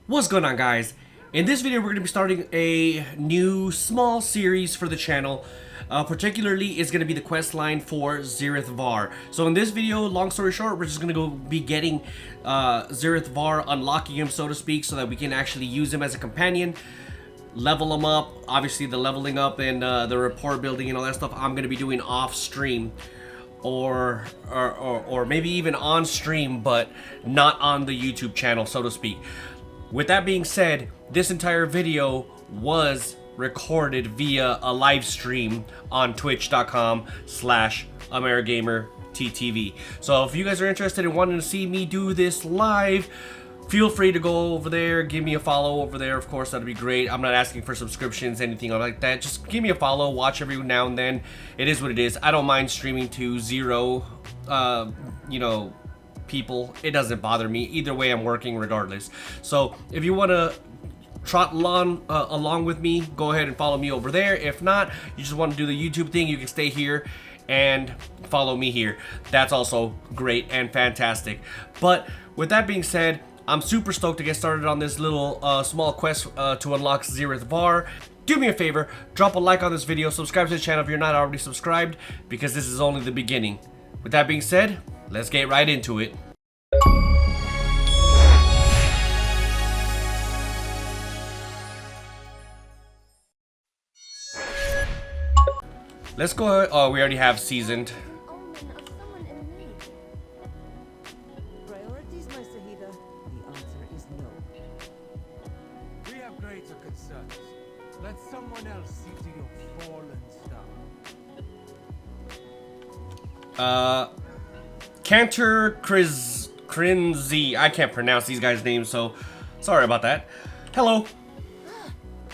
What's going on, guys? In this video we're going to be starting a new small series for the channel. Particularly is going to be the quest line for Zerith Var. So in this video, long story short, we're just going to be getting Zerith Var, unlocking him so to speak, so that we can actually use him as a companion, level him up. Obviously the leveling up and the rapport building and all that stuff I'm going to be doing off stream. Or maybe even on stream, but not on the YouTube channel, so to speak. With that being said, this entire video was recorded via a live stream on twitch.com/AmeriGamer TTV. So if you guys are interested in wanting to see me do this live, feel free to go over there, give me a follow over there. Of course, that'd be great. I'm not asking for subscriptions, anything like that. Just give me a follow, watch every now and then. It is what it is. I don't mind streaming to zero, people. It doesn't bother me. Either way, I'm working regardless. So if you want to trot along with me, go ahead and follow me over there. If not, you just want to do the YouTube thing, you can stay here and follow me here. That's also great and fantastic. But with that being said, I'm super stoked to get started on this little small quest to unlock Zerith Var. Do me a favor, drop a like on this video, subscribe to the channel if you're not already subscribed, because this is only the beginning. With that being said, let's get right into it. Let's go. Oh, we already have seasoned. Priorities, my Sahida? The answer is no. We have greater concerns. Let someone else see to your fallen star. Cantor Crinzy. I can't pronounce these guys' names, so sorry about that. Hello.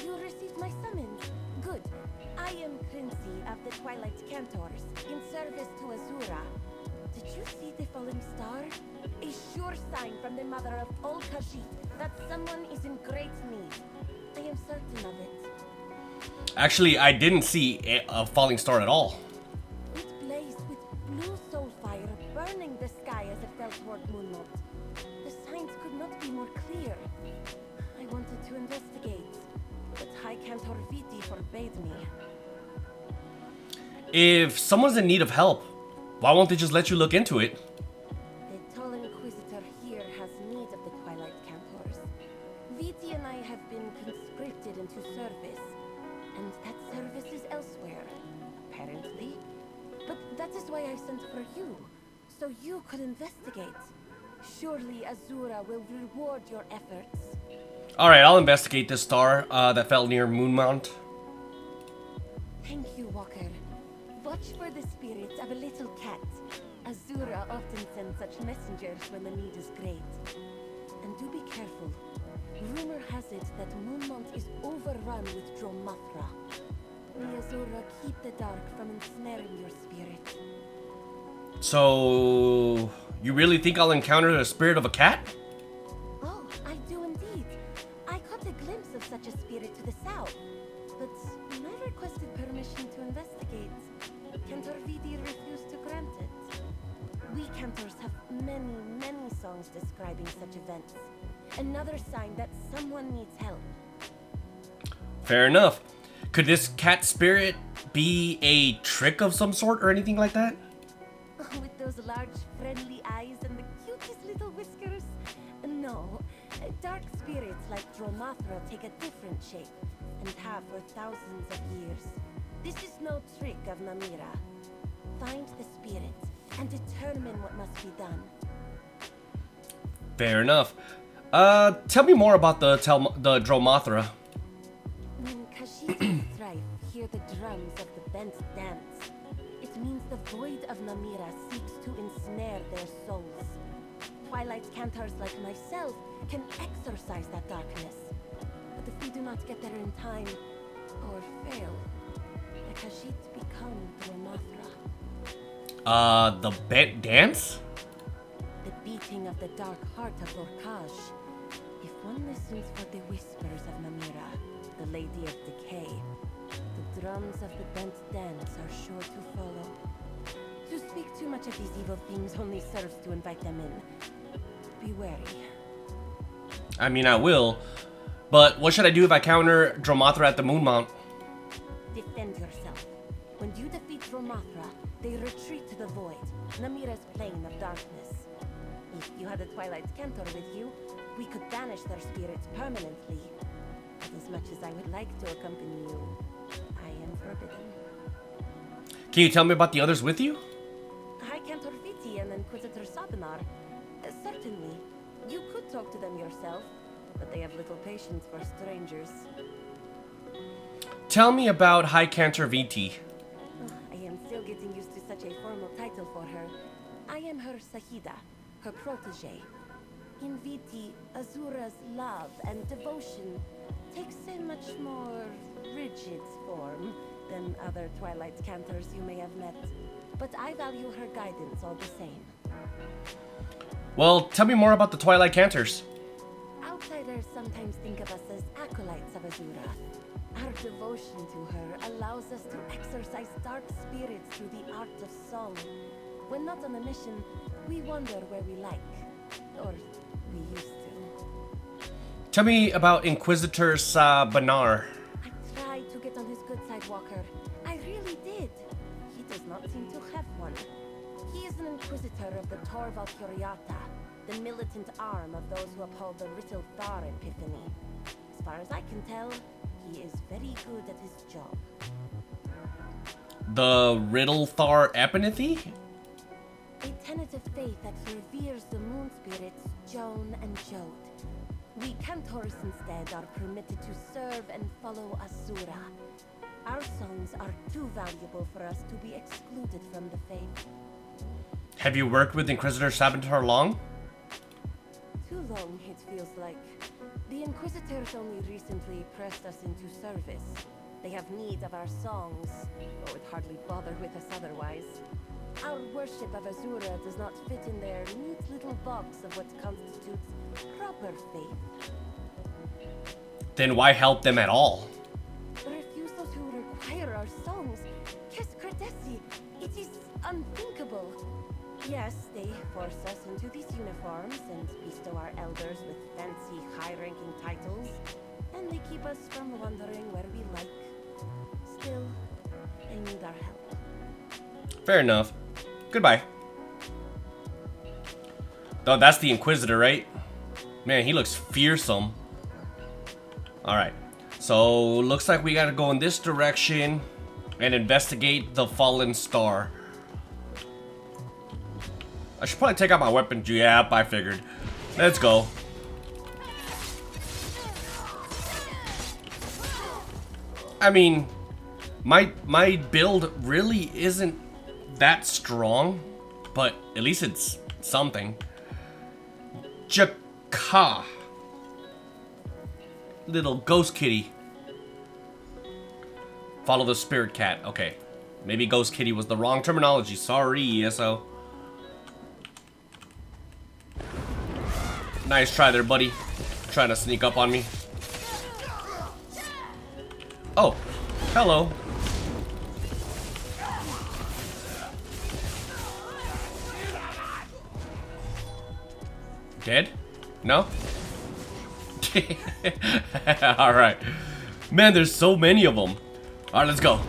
You received my summons. Good. I am Crinzy of the Twilight Cantors, in service to Azura. Did you see the falling star? A sure sign from the mother of all Khajiit that someone is in great need. I am certain of it. Actually, I didn't see a falling star at all. It blazed with blue soul fire, burning the sky as it fell toward Moonlit. The signs could not be more clear. I wanted to investigate, but High Cantor Viti forbade me. If someone's in need of help, why won't they just let you look into it? The tall Inquisitor here has need of the Twilight Cantors. Viti and I have been conscripted into service, and that service is elsewhere, apparently. But that is why I sent for you, so you could investigate. Surely Azura will reward your efforts. Alright, I'll investigate this star that fell near Moonmount. Thank you, Walker. Watch for the spirits of a little cat. Azura often sends such messengers when the need is great. And do be careful. Rumor has it that Moonmount is overrun with Dromathra. May Azura keep the dark from ensnaring your spirit. So, you really think I'll encounter the spirit of a cat? Oh, I do indeed. I caught a glimpse of such a spirit to the south, but when I requested permission to investigate, Cantor Vidi refused to grant it. We Cantors have many songs describing such events. Another sign that someone needs help. Fair enough. Could this cat spirit be a trick of some sort or anything like that? With those large, friendly eyes and the cutest little whiskers? No. Dark spirits like Dromathra take a different shape, and have for thousands of years. This is no trick of Namira. Find the spirit, and determine what must be done. Fair enough. Tell me more about the Dromathra. When Khajiit strife hear the drums of the bent dance, it means the void of Namira seeks to ensnare their souls. Twilight Cantors like myself can exorcise that darkness. But if we do not get there in time, or fail, the Khajiit become Dromathra. The bent dance? The beating of the dark heart of Lorkaj. If one listens for the whispers of Namira, the Lady of Decay, the drums of the bent dance are sure to follow. To speak too much of these evil things only serves to invite them in. Be wary. I mean, I will. But what should I do if I counter Dromothra at the Moonmount? Defend yourself. When you defeat Dromothra, they retreat to the void, Namira's plane of darkness. If you had a Twilight Cantor with you, we could banish their spirits permanently. But as much as I would like to accompany you, I am forbidden. Can you tell me about the others with you? High Cantor Viti and Inquisitor Sabinar. Certainly. You could talk to them yourself, but they have little patience for strangers. Tell me about High Cantor Viti. I am still getting used to such a formal title for her. I am her Sahida, her protege. In Viti, Azura's love and devotion takes a much more rigid form than other Twilight Cantors you may have met. But I value her guidance all the same. Well, tell me more about the Twilight Cantors. Outsiders sometimes think of us as acolytes of Azura. Our devotion to her allows us to exorcise dark spirits through the art of song. When not on a mission, we wander where we like. Or we used to. Tell me about Inquisitor Sabinar. I tried to get on his good side, Walker. I really did. He does not seem to have one. He is an Inquisitor of the Tor Valkyriata, the militant arm of those who uphold the Zerith Var epiphany. As far as I can tell, he is very good at his job. The Riddlethar Epinethy? A tenet of faith that reveres the moon spirits Joan and Jode. We Cantors instead are permitted to serve and follow Asura. Our songs are too valuable for us to be excluded from the faith. Have you worked with Inquisitor Sabinar long? Too long, it feels like. The Inquisitors only recently pressed us into service. They have need of our songs, or would hardly bother with us otherwise. Our worship of Azura does not fit in their neat little box of what constitutes proper faith. Then why help them at all? The refusal to require our songs, Kes Credesi, it is unthinkable. Yes, they force us into these uniforms and bestow our elders with fancy, high-ranking titles, and they keep us from wandering where we like. Still, they need our help. Fair enough. Goodbye. Oh, that's the Inquisitor, right? Man, he looks fearsome. Alright. So, looks like we gotta go in this direction and investigate the fallen star. I should probably take out my weapon. Yeah, I figured. Let's go. I mean, my build really isn't that strong, but at least it's something. Jaka. Little ghost kitty. Follow the spirit cat. Okay. Maybe ghost kitty was the wrong terminology. Sorry, ESO. Nice try there, buddy. Trying to sneak up on me. Oh, hello. Dead? No? Alright. Man, there's so many of them. Alright, let's go.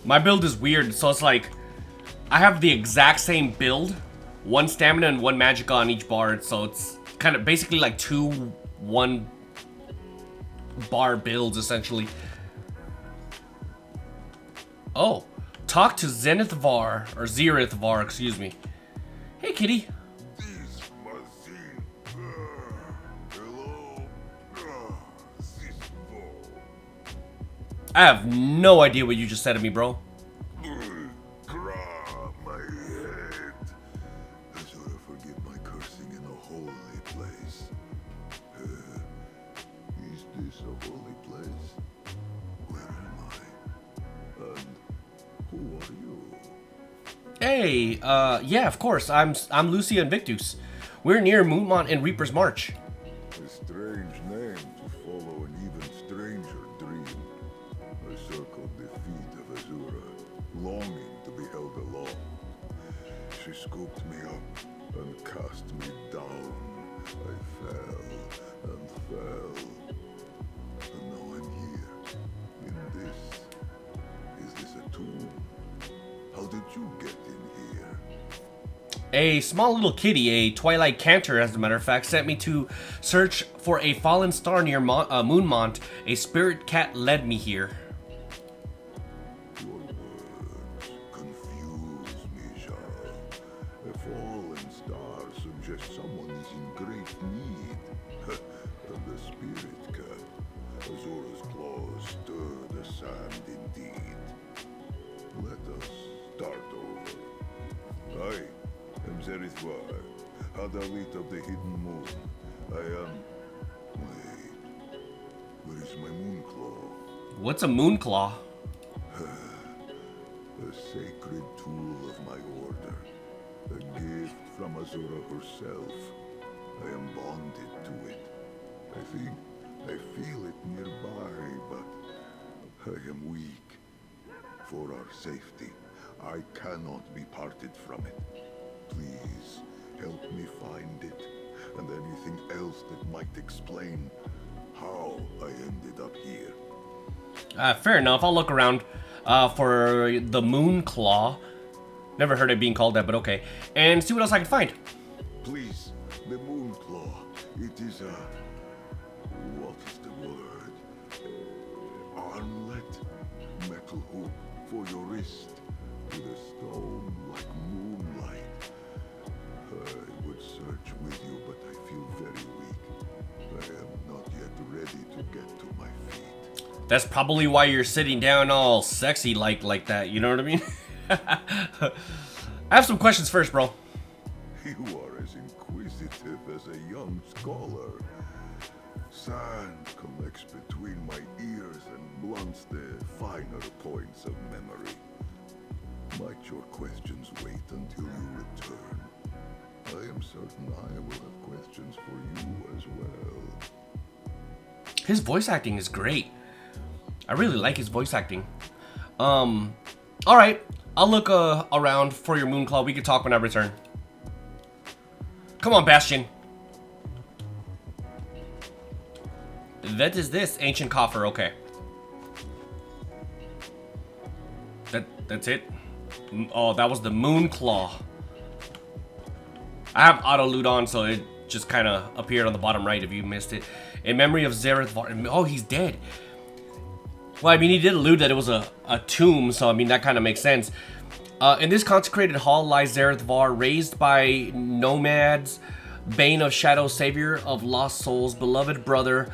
My build is weird, so it's like I have the exact same build, one stamina and one magic on each bar, so it's kind of basically like two 1 bar builds essentially. Oh, talk to Zerith Var, or Zerith Var, excuse me. Hey, kitty. This machine. Hello. Zerith Var. I have no idea what you just said to me, bro. Cry my head. Azura, forgive my cursing in a holy place. Is this a holy place? Where am I? And who are you? Hey, yeah, of course. I'm Lucia Invictus. We're near Moonmont and Reaper's March. A strange name to follow an even stranger dream. I circled the feet of Azura, longing to be held She scooped me up and cast me down. I fell and fell. And now I'm here. In this. Is this a tomb? How did you get in here? A small little kitty, a Twilight Cantor, as a matter of fact, sent me to search for a fallen star near Moonmont. A spirit cat led me here. Your words confuse me, Charles. A fallen star suggests someone is in great need. And the spirit cat, Azura's claws stir the sand indeed. Let us start over. I am Zerith Var, Hadalit of the Hidden Moon. I am... Wait. Where is my Moonclaw? What's a Moonclaw? The sacred tool of my order. A gift from Azura herself. I am bonded to it. I think I feel it nearby, but I am weak. For our safety, I cannot be parted from it. Please, help me find it, and anything else that might explain how I ended up here. Fair enough. I'll look around for the Moonclaw. Never heard it being called that, but okay. And see what else I can find. Please, the Moonclaw. It is a... what is the word? Armlet? Metal hoop for your wrist, with a stone like moonlight. I would search with you, but I feel very weak. I am not yet ready to get to my feet. That's probably why you're sitting down all sexy like that, you know what I mean? I have some questions first, bro. You are as inquisitive as a young scholar. Sand collects between my ears and blunts the finer points of memory. Might your questions wait until you return? I am certain I will have questions for you as well. His voice acting is great. I really like his voice acting. Alright. I'll look around for your Moonclaw. We can talk when I return. Come on, Bastion. That is this ancient coffer. Okay. That's it. Oh, that was the Moonclaw. I have auto loot on, so it just kind of appeared on the bottom right if you missed it. In memory of Zerith Var. Oh, he's dead. Well, I mean, he did allude that it was a tomb, so I mean, that kind of makes sense. In this consecrated hall lies Zerith Var, raised by nomads, bane of shadow, savior of lost souls, beloved brother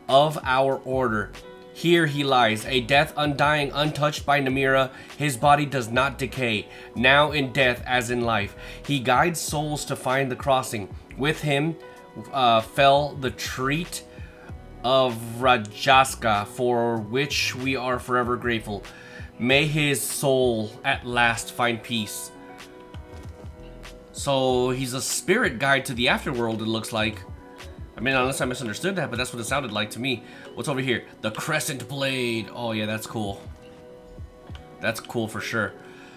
of our order. Here he lies, a death undying, untouched by Namira. His body does not decay, now in death as in life. He guides souls to find the crossing. With him fell the treat of Rajaska, for which we are forever grateful. May his soul at last find peace. So he's a spirit guide to the afterworld, it looks like. I mean, unless I misunderstood that, but that's what it sounded like to me. What's over here? The Crescent Blade. Oh yeah, that's cool. That's cool for sure.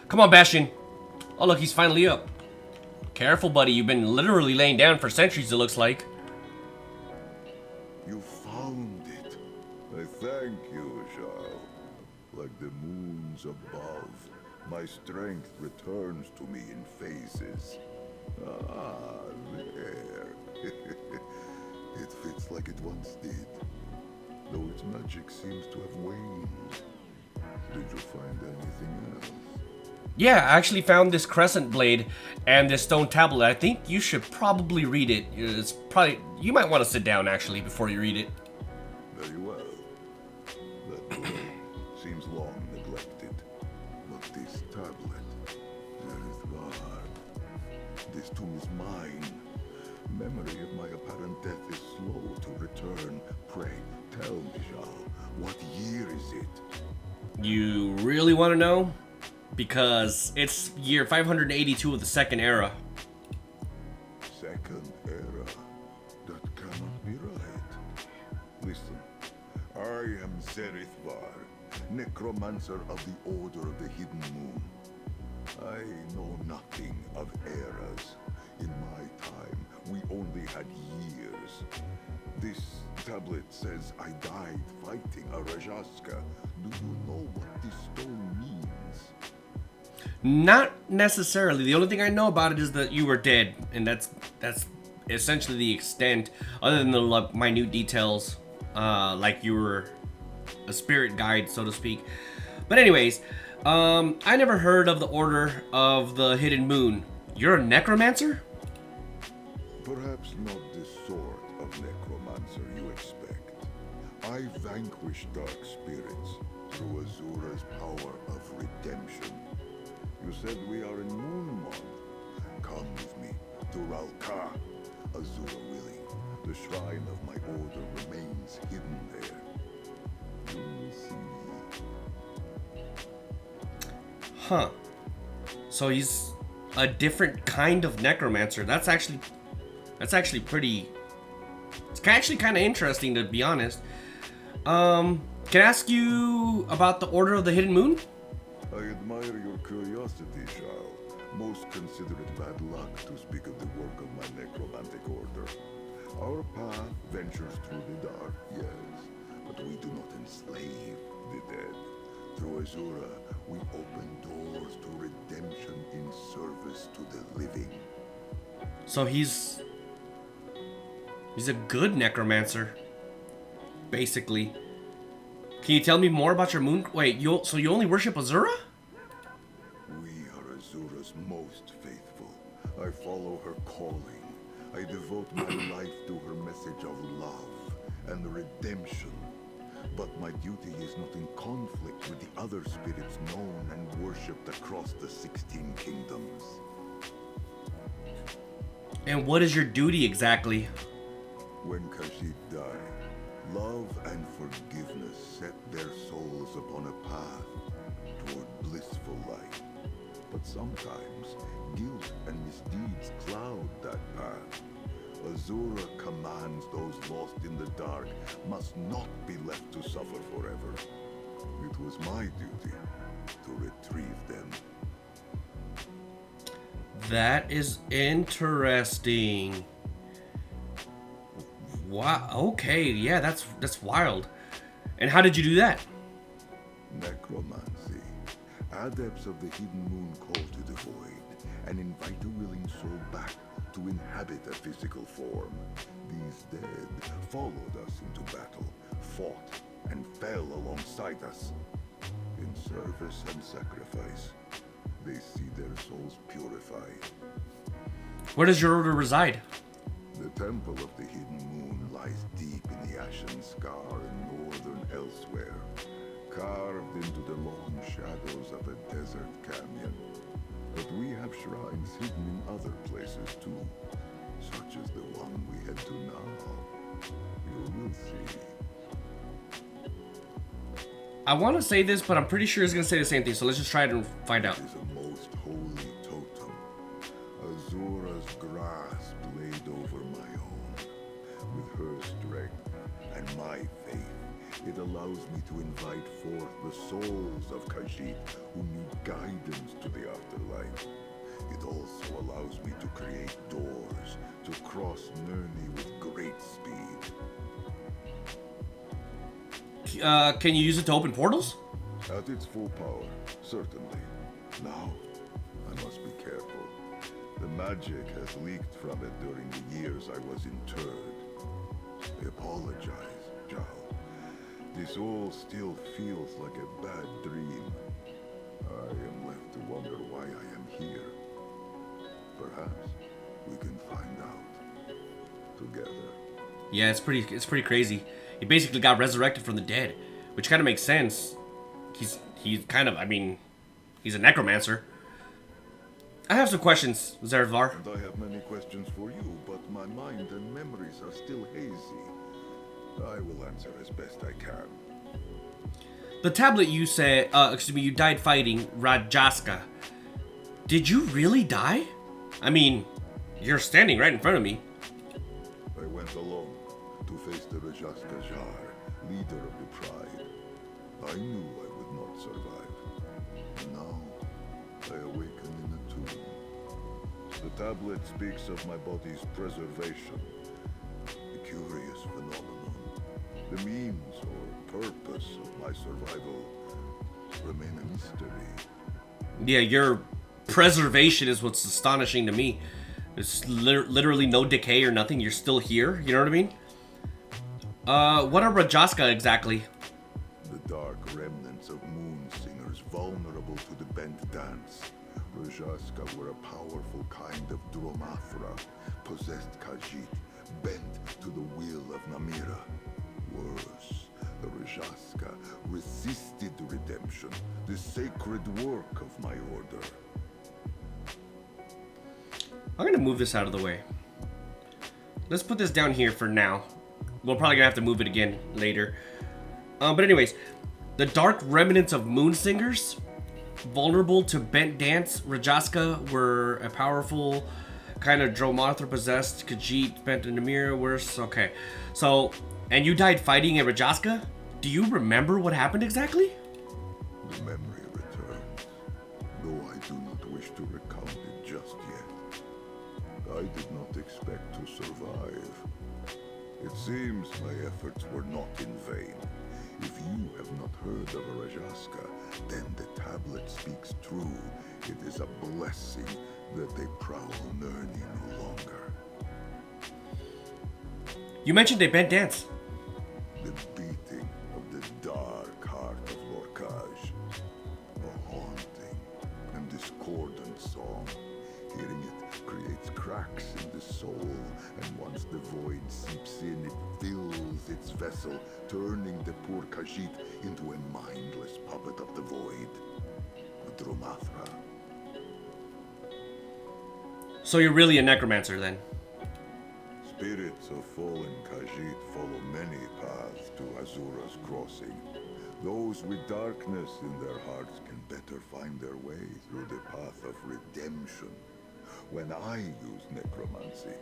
Come on, Bastion. Oh look, he's finally up. Careful, buddy. You've been literally laying down for centuries, it looks like. You found it. I thank you, Charles. Like the moons above, my strength returns to me in phases. Ah, there. It fits like it once did, though its magic seems to have waned. Did you find anything else? Yeah, I actually found this Crescent Blade and this stone tablet. I think you should probably read it. It's probably... You might want to sit down, actually, before you read it. Very well. That blade seems long neglected. But this tablet, Zerith Var, this tomb is mine. Memory of my apparent death is slow to return. Pray, tell me, Charles, what year is it? You really want to know? Because it's year 582 of the Second Era. Second Era? That cannot be right. Listen, I am Zerith Var, necromancer of the Order of the Hidden Moon. I know nothing of had years. This tablet says I died fighting a Rajaska. Do you know what this stone means? Not necessarily. The only thing I know about it is that you were dead, and that's essentially the extent, other than the like, minute details, like you were a spirit guide, so to speak. But anyways, I never heard of the Order of the Hidden Moon. You're a necromancer? Perhaps not the sort of necromancer you expect. I vanquish dark spirits through Azura's power of redemption. You said we are in Moon Month. Come with me to Ralka, Azura willing. The shrine of my order remains hidden there. You will see. Huh. So he's a different kind of necromancer. That's actually pretty... It's actually kind of interesting, to be honest. Can I ask you about the Order of the Hidden Moon? I admire your curiosity, child. Most consider it bad luck to speak of the work of my necromantic order. Our path ventures through the dark, yes, but we do not enslave the dead. Through Azura, we open doors to redemption in service to the living. So he's a good necromancer, basically. Can you tell me more about your moon? Wait, so you only worship Azura? We are Azura's most faithful. I follow her calling. I devote my life to her message of love and redemption. But my duty is not in conflict with the other spirits known and worshipped across the 16 kingdoms. And what is your duty exactly? When Khajiit died, love and forgiveness set their souls upon a path toward blissful life. But sometimes, guilt and misdeeds cloud that path. Azura commands those lost in the dark must not be left to suffer forever. It was my duty to retrieve them. That is interesting. Wow, okay, yeah, that's wild. And how did you do that? Necromancy. Adepts of the Hidden Moon call to the void and invite a willing soul back to inhabit a physical form. These dead followed us into battle, fought, and fell alongside us. In service and sacrifice, they see their souls purified. Where does your order reside? The Temple of the Hidden Moon lies deep in the Ashen Scar in northern elsewhere, carved into the long shadows of a desert canyon. But we have shrines hidden in other places too, such as the one we head to now. You will see. I want to say this, but I'm pretty sure it's going to say the same thing, so let's just try it and find out. It is a most holy totem. Azura's grasp laid over my own. With her strength and my faith, it allows me to invite forth the souls of Khajiit who need guidance to the afterlife. It also allows me to create doors to cross Nirni with great speed. Can you use it to open portals? At its full power, certainly. Now, I must be careful. The magic has leaked from it during the years I was interred. I apologize, Jal. This all still feels like a bad dream. I am left to wonder why I am here. Perhaps we can find out together. Yeah, it's pretty crazy. He basically got resurrected from the dead, which kind of makes sense. He's kind of, I mean, he's a necromancer. I have some questions, Zerith Var. And I have many questions for you, but my mind and memories are still hazy. I will answer as best I can. The tablet you said, you died fighting Rajaska. Did you really die? I mean, you're standing right in front of me. I went alone to face the Rajaska Jar, leader of the pride. I knew I would not survive. And now, I awaken in a tomb. The tablet speaks of my body's preservation, curious phenomenon. The means or purpose of my survival remain a mystery. Yeah, your preservation is what's astonishing to me. There's literally no decay or nothing. You're still here. You know what I mean? What are Rajaska exactly? The dark remnants of moon singers vulnerable to the bent dance. Rajaska were a powerful kind of Dromathra, possessed Khajiit, bent to the will of Namira. Worse, the Rajaska resisted redemption, the sacred work of my order. I'm gonna move this out of the way. Let's put this down here for now. We're probably gonna have to move it again later. But anyways, the dark remnants of moon singers, vulnerable to bent dance. Rajaska were a powerful kind of Dromathra possessed Khajiit, bent in the mirror. Worse. Okay, so and you died fighting at Rajaska. Do you remember what happened exactly? The memory returns, though I do not wish to recount it just yet. I did not expect to survive. It seems my efforts were not in vain. If you have not heard of a Rajaska, then the tablet speaks true. It is a blessing that they prowl Nerni no longer. You mentioned they bent dance. The beating of the dark heart of Lorkaj. A haunting and discordant song. Hearing it creates cracks in the soul, and once the void seeps in, it fills its vessel, turning the poor Khajiit into a mindless puppet of the void. A Dromathra. So you're really a necromancer then? Spirits of fallen Khajiit follow many paths to Azura's crossing. Those with darkness in their hearts can better find their way through the path of redemption. When I use necromancy,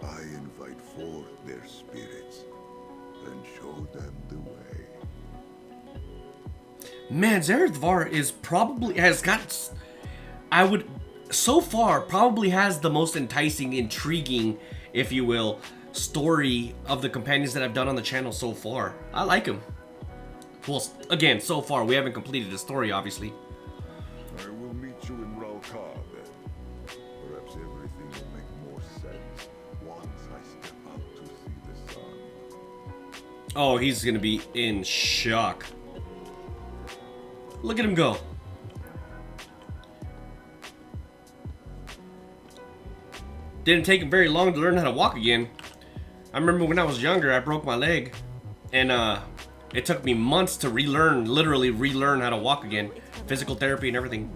I invite forth their spirits and show them the way. Man, Zerith Var is probably so far probably has the most enticing, intriguing, if you will, story of the companions that I've done on the channel so far. I like him. Well, again, so far we haven't completed the story, obviously. I will meet you in Ralka then. Perhaps everything will make more sense once I step out to see the sun. Oh, he's gonna be in shock. Look at him go. Didn't take him very long to learn how to walk again. I remember when I was younger, I broke my leg, and it took me months to literally relearn how to walk again. Physical therapy and everything.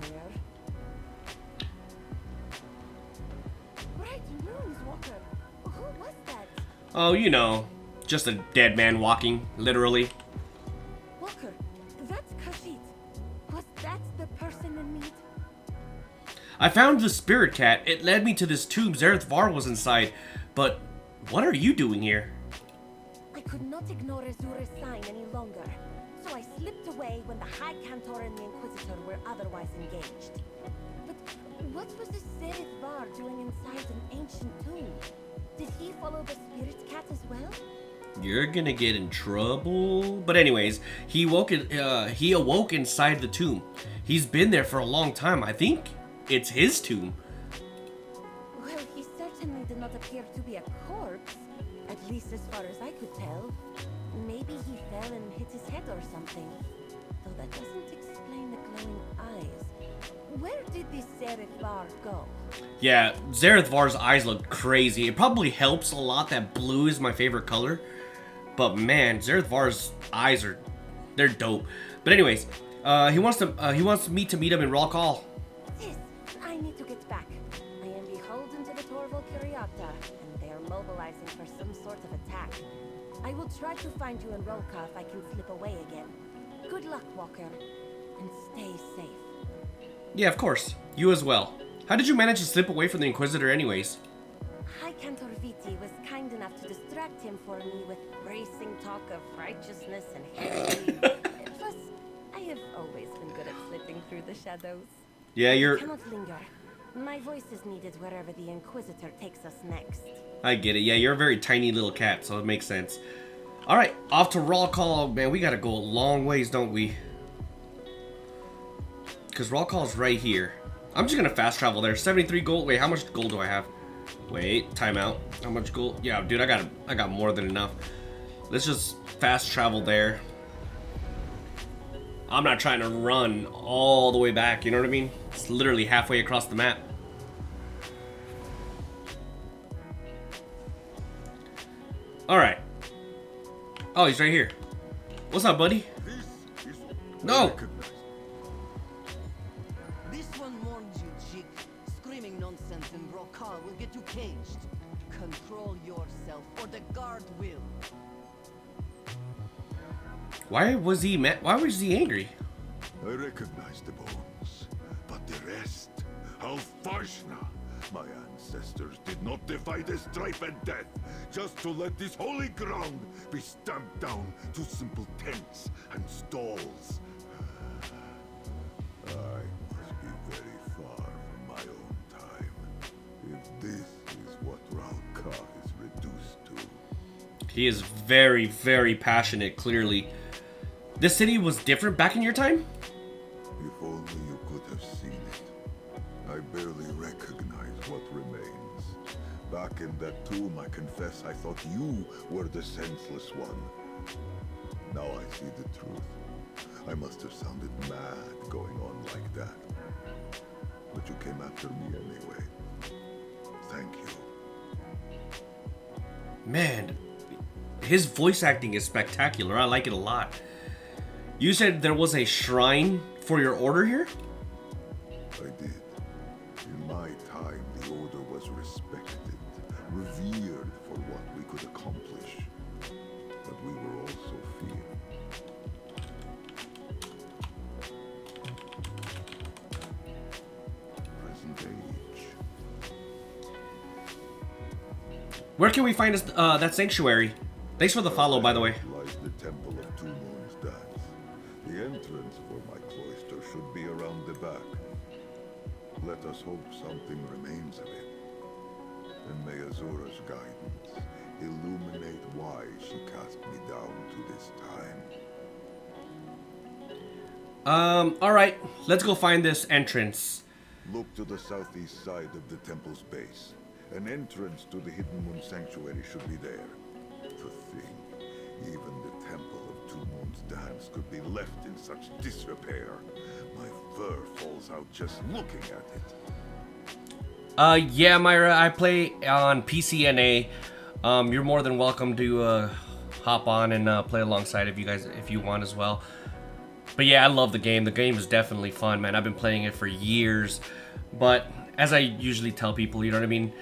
Bright moons, Walker. Who was that? Oh, you know, just a dead man walking, literally. Walker, that's Khajiit. Was that the person in need? I found the spirit cat. It led me to this tomb. Zerith Var was inside. But what are you doing here? I could not ignore Azura's sign any longer, so I slipped away when the High Cantor and the Inquisitor were otherwise engaged. But what was the Zerith Var doing inside an ancient tomb? Did he follow the spirit cat as well? You're gonna get in trouble. But anyways, he awoke inside the tomb. He's been there for a long time. I think it's his tomb. Well, he certainly did not appear to be a corpse, at least as far as I could tell. Maybe he fell and hit his head or something, though that doesn't explain the glowing eyes. Where did this Zerith Var go? Yeah, Zerith Var's eyes look crazy. It probably helps a lot that blue is my favorite color. But man, Zerith Var's eyes they're dope. But anyways, he wants me to meet him in Ralka. Sis, I need to get back. I am beholden to the Torval Curiata, and they are mobilizing for some sort of attack. I will try to find you in Rolka if I can slip away again. Good luck, Walker, and stay safe. Yeah, of course. You as well. How did you manage to slip away from the Inquisitor anyways? High Cantor Viti was kind enough to distract him for me with bracing talk of righteousness and heresy. Plus, I have always been good at slipping through the shadows. Yeah, I cannot linger. My voice is needed wherever the Inquisitor takes us next. I get it. Yeah, you're a very tiny little cat, so it makes sense. Alright, off to Raw Call. Man, we gotta go a long ways, don't we? Because Raw Call's right here. I'm just gonna fast travel there. 73 gold. Wait, how much gold do I have? Wait, timeout. How much gold? Yeah, dude, I got more than enough. Let's just fast travel there. I'm not trying to run all the way back, you know what I mean? It's literally halfway across the map. Alright. Oh, he's right here. What's up, buddy? No! This one warns you, chick. Screaming nonsense in Brokar will get you caged. Control yourself, or the guard will. Why was he mad? Why was he angry? I recognize the bones, but the rest, Alfarshna. My ancestors did not defy the strife and death, just to let this holy ground be stamped down to simple tents and stalls. I must be very far from my own time, if this is what Ralkar is reduced to. He is very, very passionate, clearly. This city was different back in your time? If only you could have seen it. I barely recognize what remains. Back in that tomb, I confess I thought you were the senseless one. Now I see the truth. I must have sounded mad going on like that. But you came after me anyway. Thank you. Man, his voice acting is spectacular. I like it a lot. You said there was a shrine for your order here? I did. In my time, the Order was respected, revered for what we could accomplish. But we were also feared. Present age. Where can we find us, that sanctuary? Thanks for the follow, by the way. Lies the Temple of Two Moons Dance. The entrance for my cloister should be around the back. Let us hope something remains of it. And may Azura's guidance illuminate why she cast me down to this time. Alright. Let's go find this entrance. Look to the southeast side of the temple's base. An entrance to the Hidden Moon Sanctuary should be there. To think, even the Temple of Two Moons Dance could be left in such disrepair. My fur falls out just looking at it. Yeah, Myra, I play on PCNA. You're more than welcome to hop on and play alongside if you want as well. But yeah, I love the game. The game is definitely fun, man. I've been playing it for years. But as I usually tell people, you know what I mean?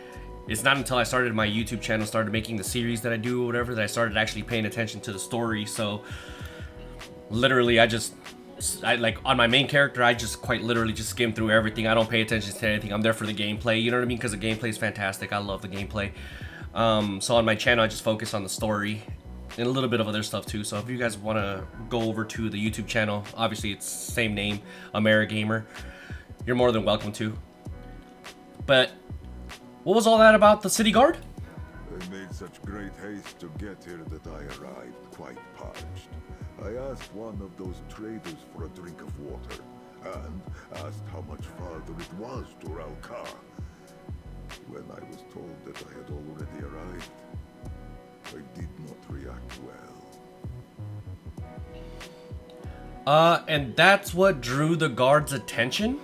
It's not until I started my YouTube channel, started making the series that I do or whatever, that I started actually paying attention to the story. So literally, I like on my main character, I just quite literally just skim through everything. I don't pay attention to anything. I'm there for the gameplay, you know what I mean? Because the gameplay is fantastic. I love the gameplay. So on my channel, I just focus on the story and a little bit of other stuff too. So if you guys want to go over to the YouTube channel, obviously it's same name, AmeriGamer, you're more than welcome to. But what was all that about the city guard? I made such great haste to get here that I arrived quite parched. I asked one of those traders for a drink of water, and asked how much farther it was to Ralkar. When I was told that I had already arrived, I did not react well. And that's what drew the guard's attention?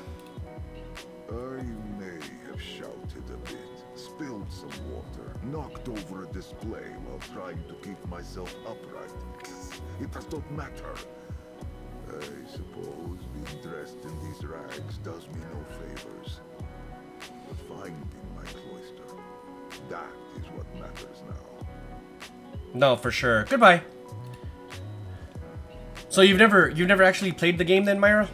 I may have shouted a bit, spilled some water, knocked over a display while trying to keep myself upright. It does not matter. I suppose being dressed in these rags does me no favors. But finding my cloister, that is what matters now. No, for sure. Goodbye. So you've never actually played the game then, Myra?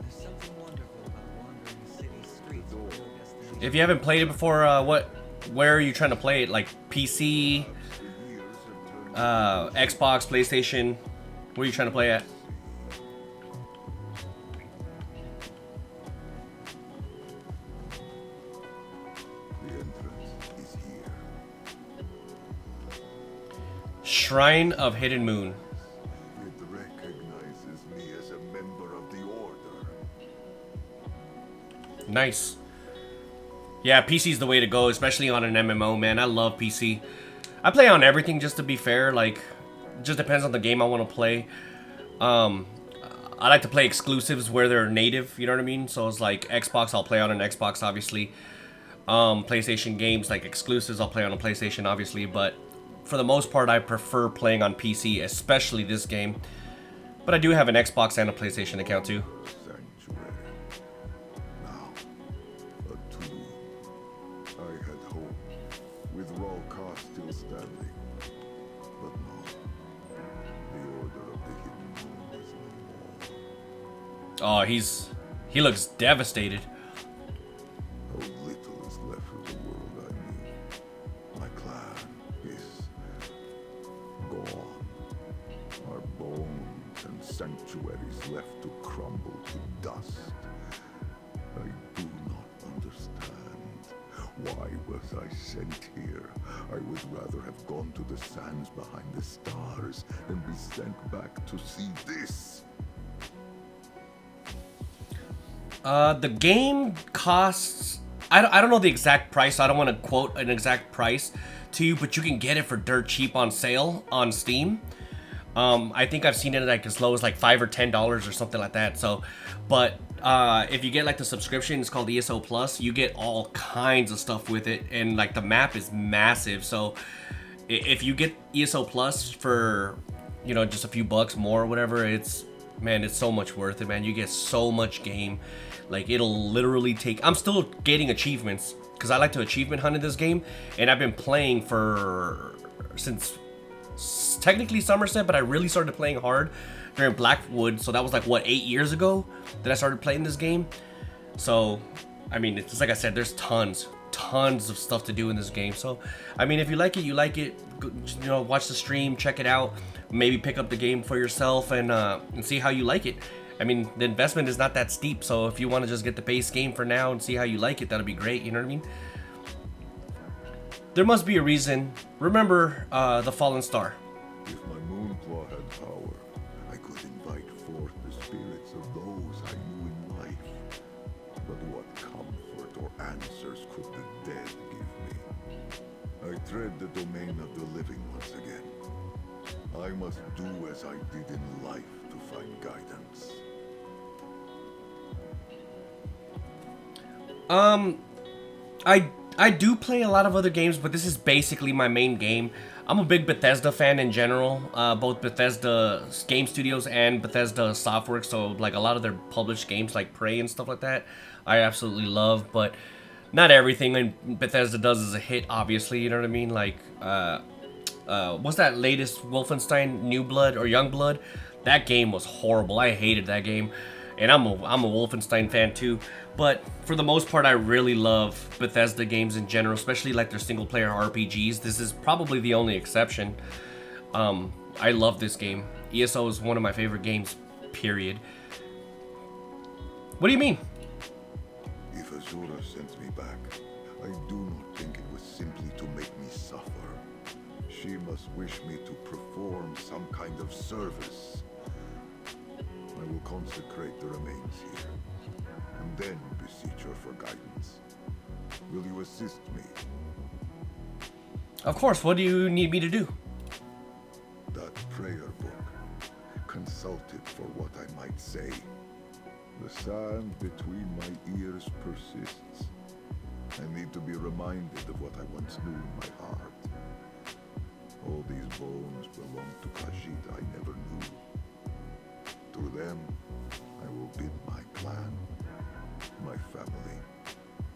There's something wonderful about wandering the city's streets with no destination. If you haven't played it before, where are you trying to play it? Like PC, Xbox, PlayStation? Where are you trying to play at? Shrine of Hidden Moon. It recognizes me as a member of the Order. Nice. Yeah, PC's the way to go, especially on an MMO, man. I love PC. I play on everything, just to be fair. Like, just depends on the game I want to play. I like to play exclusives where they're native, you know what I mean? So it's like Xbox, I'll play on an Xbox, obviously. PlayStation games, like exclusives, I'll play on a PlayStation, obviously. But for the most part, I prefer playing on PC, especially this game. But I do have an Xbox and a PlayStation account too. Sanctuary. Now, a tomb. I had hope, with Rolka still standing. But no. The Order of the Hidden Moon is no more. Oh, he looks devastated. How little is left of the world I knew. My clan is gone. Our bones and sanctuaries left to crumble to dust. I do not understand. Why was I sent here? I would rather have gone to the sands behind the stars than be sent back to see this. The game costs... I don't know the exact price, so I don't want to quote an exact price to you, but you can get it for dirt cheap on sale on Steam. I think I've seen it like as low as like $5 or $10 or something like that. So, but if you get like the subscription, it's called ESO Plus. You get all kinds of stuff with it, and like the map is massive. So, if you get ESO Plus for, you know, just a few bucks more or whatever, it's so much worth it, man. You get so much game. Like, it'll literally take... I'm still getting achievements because I like to achievement hunt in this game, and I've been playing since technically Somerset, but I really started playing hard during Blackwood, so that was like, what, 8 years ago that I started playing this game. So, I mean, it's like I said, there's tons of stuff to do in this game. So, I mean, if you like it, you like it. You know, watch the stream, check it out, maybe pick up the game for yourself and see how you like it. I mean, the investment is not that steep, so if you want to just get the base game for now and see how you like it, that'll be great, you know what I mean? There must be a reason. Remember the Fallen Star. If my Moonclaw had power, I could invite forth the spirits of those I knew in life. But what comfort or answers could the dead give me? I tread the domain of the living once again. I must do as I did in life to find guidance. I do play a lot of other games, but this is basically my main game. I'm a big Bethesda fan in general, both Bethesda Game Studios and Bethesda Softworks, so like a lot of their published games like Prey and stuff like that, I absolutely love, but not everything Bethesda does is a hit, obviously, you know what I mean? Like, what's that latest Wolfenstein New Blood or Young Blood? That game was horrible. I hated that game. And I'm a Wolfenstein fan too. But for the most part, I really love Bethesda games in general, especially like their single player RPGs. This is probably the only exception. I love this game. ESO is one of my favorite games, period. What do you mean? If Azura sends me back, I do not think it was simply to make me suffer. She must wish me to perform some kind of service. I will consecrate the remains here, and then beseech her for guidance. Will you assist me? Of course, what do you need me to do? That prayer book. Consult it for what I might say. The sand between my ears persists. I need to be reminded of what I once knew in my heart. All these bones belong to Khajiit I never knew. Through them, I will bid my clan, my family,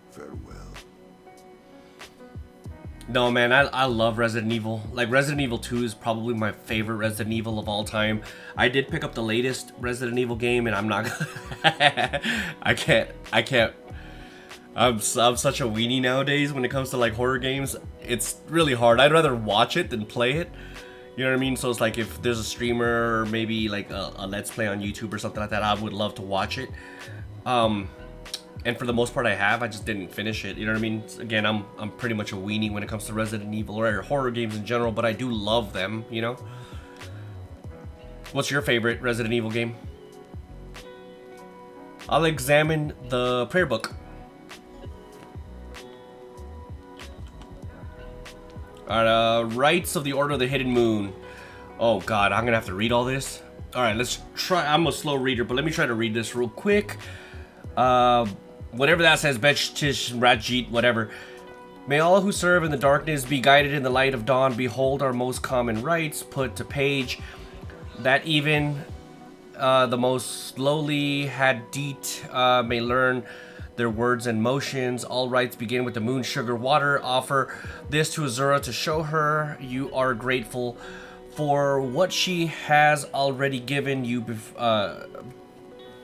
farewell. No, man, I love Resident Evil. Like, Resident Evil 2 is probably my favorite Resident Evil of all time. I did pick up the latest Resident Evil game, and I'm not I can't. I'm such a weenie nowadays when it comes to, like, horror games. It's really hard. I'd rather watch it than play it. You know what I mean? So it's like if there's a streamer or maybe like a Let's Play on YouTube or something like that, I would love to watch it. and for the most part I have. I just didn't finish it. You know what I mean? Again, I'm pretty much a weenie when it comes to Resident Evil or horror games in general, but I do love them. You know. What's your favorite Resident Evil game? I'll examine the prayer book. Alright, Rites of the Order of the Hidden Moon. Oh god, I'm gonna have to read all this. Alright, let's try. I'm a slow reader, but let me try to read this real quick. Whatever that says, Bech Tish Rajit, whatever. May all who serve in the darkness be guided in the light of dawn. Behold our most common rites put to page, that even the most lowly Hadit may learn their words and motions. All rites begin with the moon, sugar, water. Offer this to Azura to show her you are grateful for what she has already given you.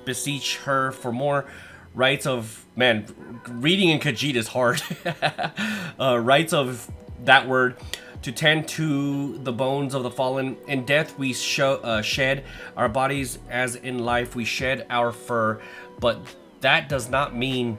Beseech her for more. Rites of, man, reading in Khajiit is hard. Rites of that word. To tend to the bones of the fallen. In death we shed our bodies, as in life we shed our fur. But that does not mean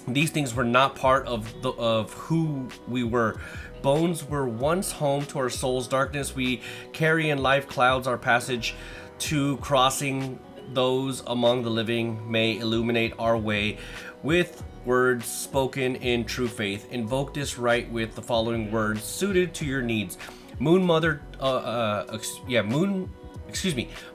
these things were not part of who we were. Bones were once home to our souls. Darkness we carry in life clouds our passage to crossing. Those among the living may illuminate our way with words spoken in true faith. Invoke this rite with the following words suited to your needs. Moon Mother,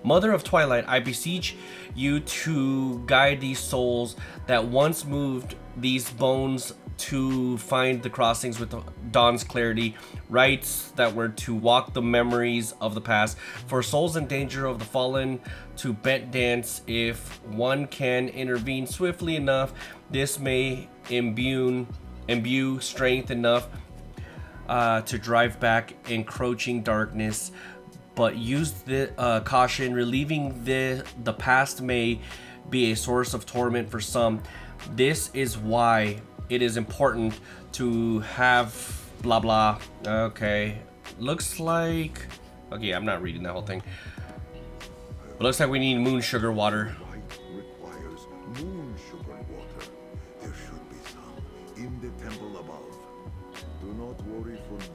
Mother of Twilight, I beseech you to guide these souls that once moved these bones to find the crossings with the dawn's clarity. Rites that were to walk the memories of the past. For souls in danger of the fallen to bent dance, if one can intervene swiftly enough, this may imbue strength enough to drive back encroaching darkness. But use the caution. Relieving the past may be a source of torment for some. This is why it is important to have blah blah. Okay, looks like, okay, I'm not reading that whole thing. It looks like we need moon sugar water. Rite requires moon sugar water. There should be some in the temple above. Do not worry for me.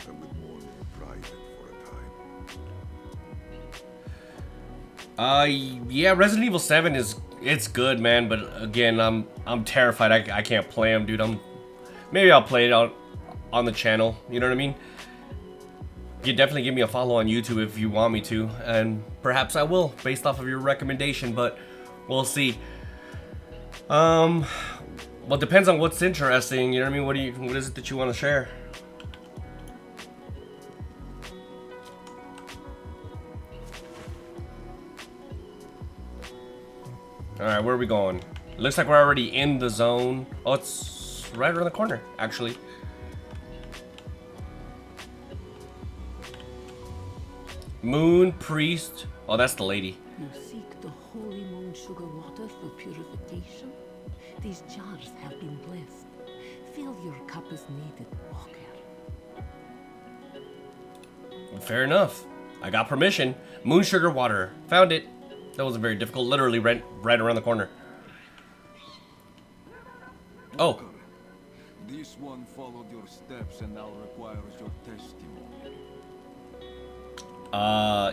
I would more in private for a time. Yeah, Resident Evil 7 it's good, man, but again, I'm terrified. I can't play them, dude. Maybe I'll play it on the channel. You know what I mean? You definitely give me a follow on YouTube if you want me to, and perhaps I will, based off of your recommendation. But we'll see. Well, it depends on what's interesting. You know what I mean? What is it that you want to share? Alright, where are we going? It looks like we're already in the zone. Oh, it's right around the corner, actually. Moon Priest. Oh, that's the lady. You seek the holy moon sugar water for purification? These jars have been blessed. Fill your cup as needed, Walker. Fair enough. I got permission. Moon sugar water. Found it. That wasn't very difficult. Literally right around the corner. Oh. This one followed your steps and now requires your testimony.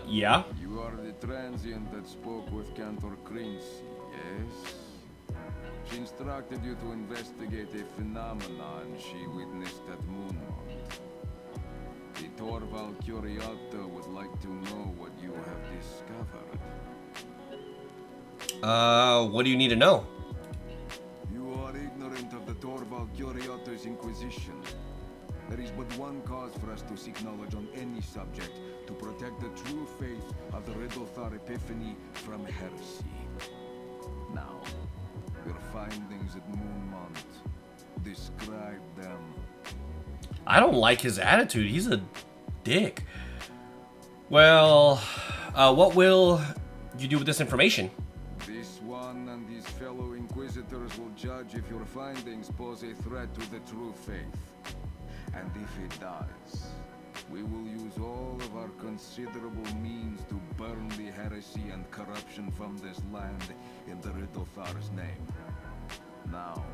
Yeah. You are the transient that spoke with Cantor Crincy, yes? She instructed you to investigate a phenomenon she witnessed at Moonmont. The Torvald Curiata would like to know what you have discovered. What do you need to know? You are ignorant of the Torvald Curiata's Inquisition. There is but one cause for us to seek knowledge on any subject, to protect the true faith of the Riddlethar Epiphany from heresy. Now, your findings at Moonmont. Describe them. I don't like his attitude. He's a dick. Well, what will you do with this information? This one and these fellow Inquisitors will judge if your findings pose a threat to the true faith. And if it does, We will use all of our considerable means to burn the heresy and corruption from this land in the Zerith Var's name. Now,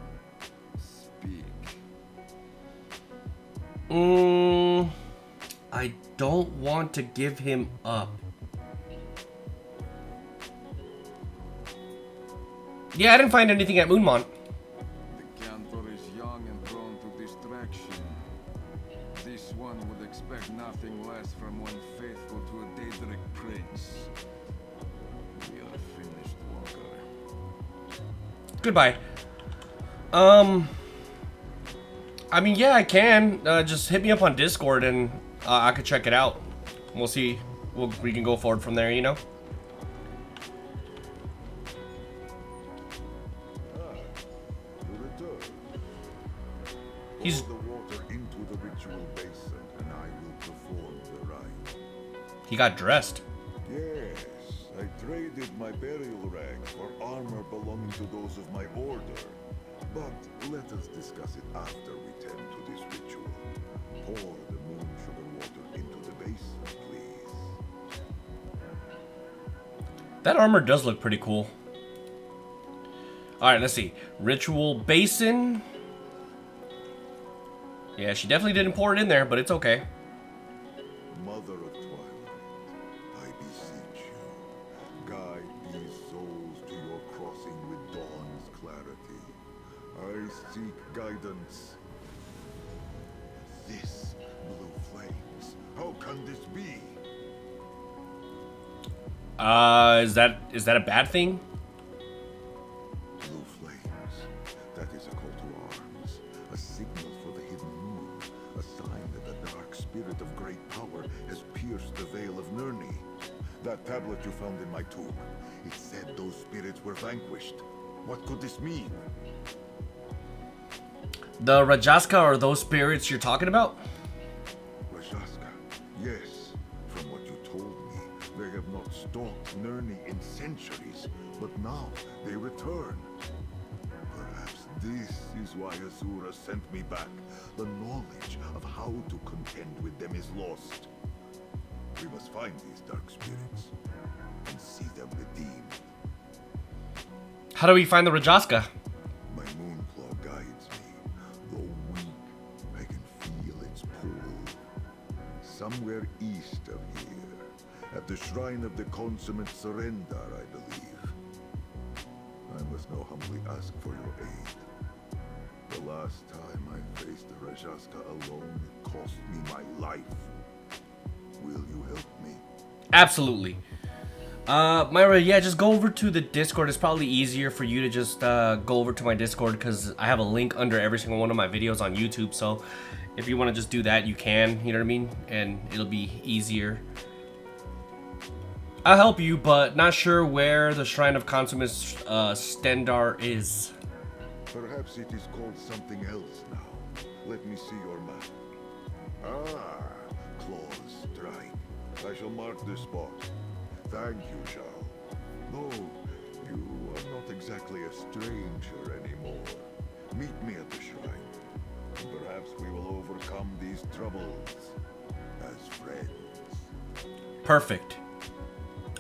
speak. I don't want to give him up. Yeah, I didn't find anything at Moonmont. The Cantor is young and prone to distraction. This one would expect nothing less from one faithful to a Daedric prince. We are finished, Walker. Goodbye. I mean, yeah, I can. Just hit me up on Discord and I could check it out. We'll see. We can go forward from there, you know? You return. He's... Pour the water into the ritual basin, and I will perform the rite. He got dressed. Yes, I traded my burial rags for armor belonging to those of my order. But let us discuss it after we tend to this ritual. Pour the moon sugar water into the basin, please. That armor does look pretty cool. Alright, let's see. Ritual basin. Yeah, she definitely didn't pour it in there, but it's okay. Mother of Twilight, I beseech you, guide these souls to your crossing with dawn's clarity. I seek guidance. This blue flames. How can this be? Is that a bad thing? Blue flames. That is a call to arms. A signal for the hidden moon. A sign that the dark spirit of great power has pierced the veil of Nirni. That tablet you found in my tomb. It said those spirits were vanquished. What could this mean? The Rajaska are those spirits you're talking about? Rajaska, yes. From what you told me, they have not stalked Nirni in centuries, but now they return. Perhaps this is why Azura sent me back. The knowledge of how to contend with them is lost. We must find these dark spirits and see them redeemed. How do we find the Rajaska? My moonclaw guides me. Though weak, I can feel its pull. Somewhere east of here, at the shrine of the consummate surrender, I believe. I must now humbly ask for your aid. The last time I faced the Rajaska alone, it cost me my life. Will you help me? Absolutely. Myra, yeah, just go over to the Discord. It's probably easier for you to just go over to my Discord because I have a link under every single one of my videos on YouTube. So if you want to just do that, you can, you know what I mean? And it'll be easier. I'll help you, but not sure where the Shrine of Consummate Stendar is. Perhaps it is called something else now. Let me see your map. Ah, Claw's Strike. I shall mark the spot. Thank you, Shao. No, you are not exactly a stranger anymore. Meet me at the shrine. And perhaps we will overcome these troubles as friends. Perfect.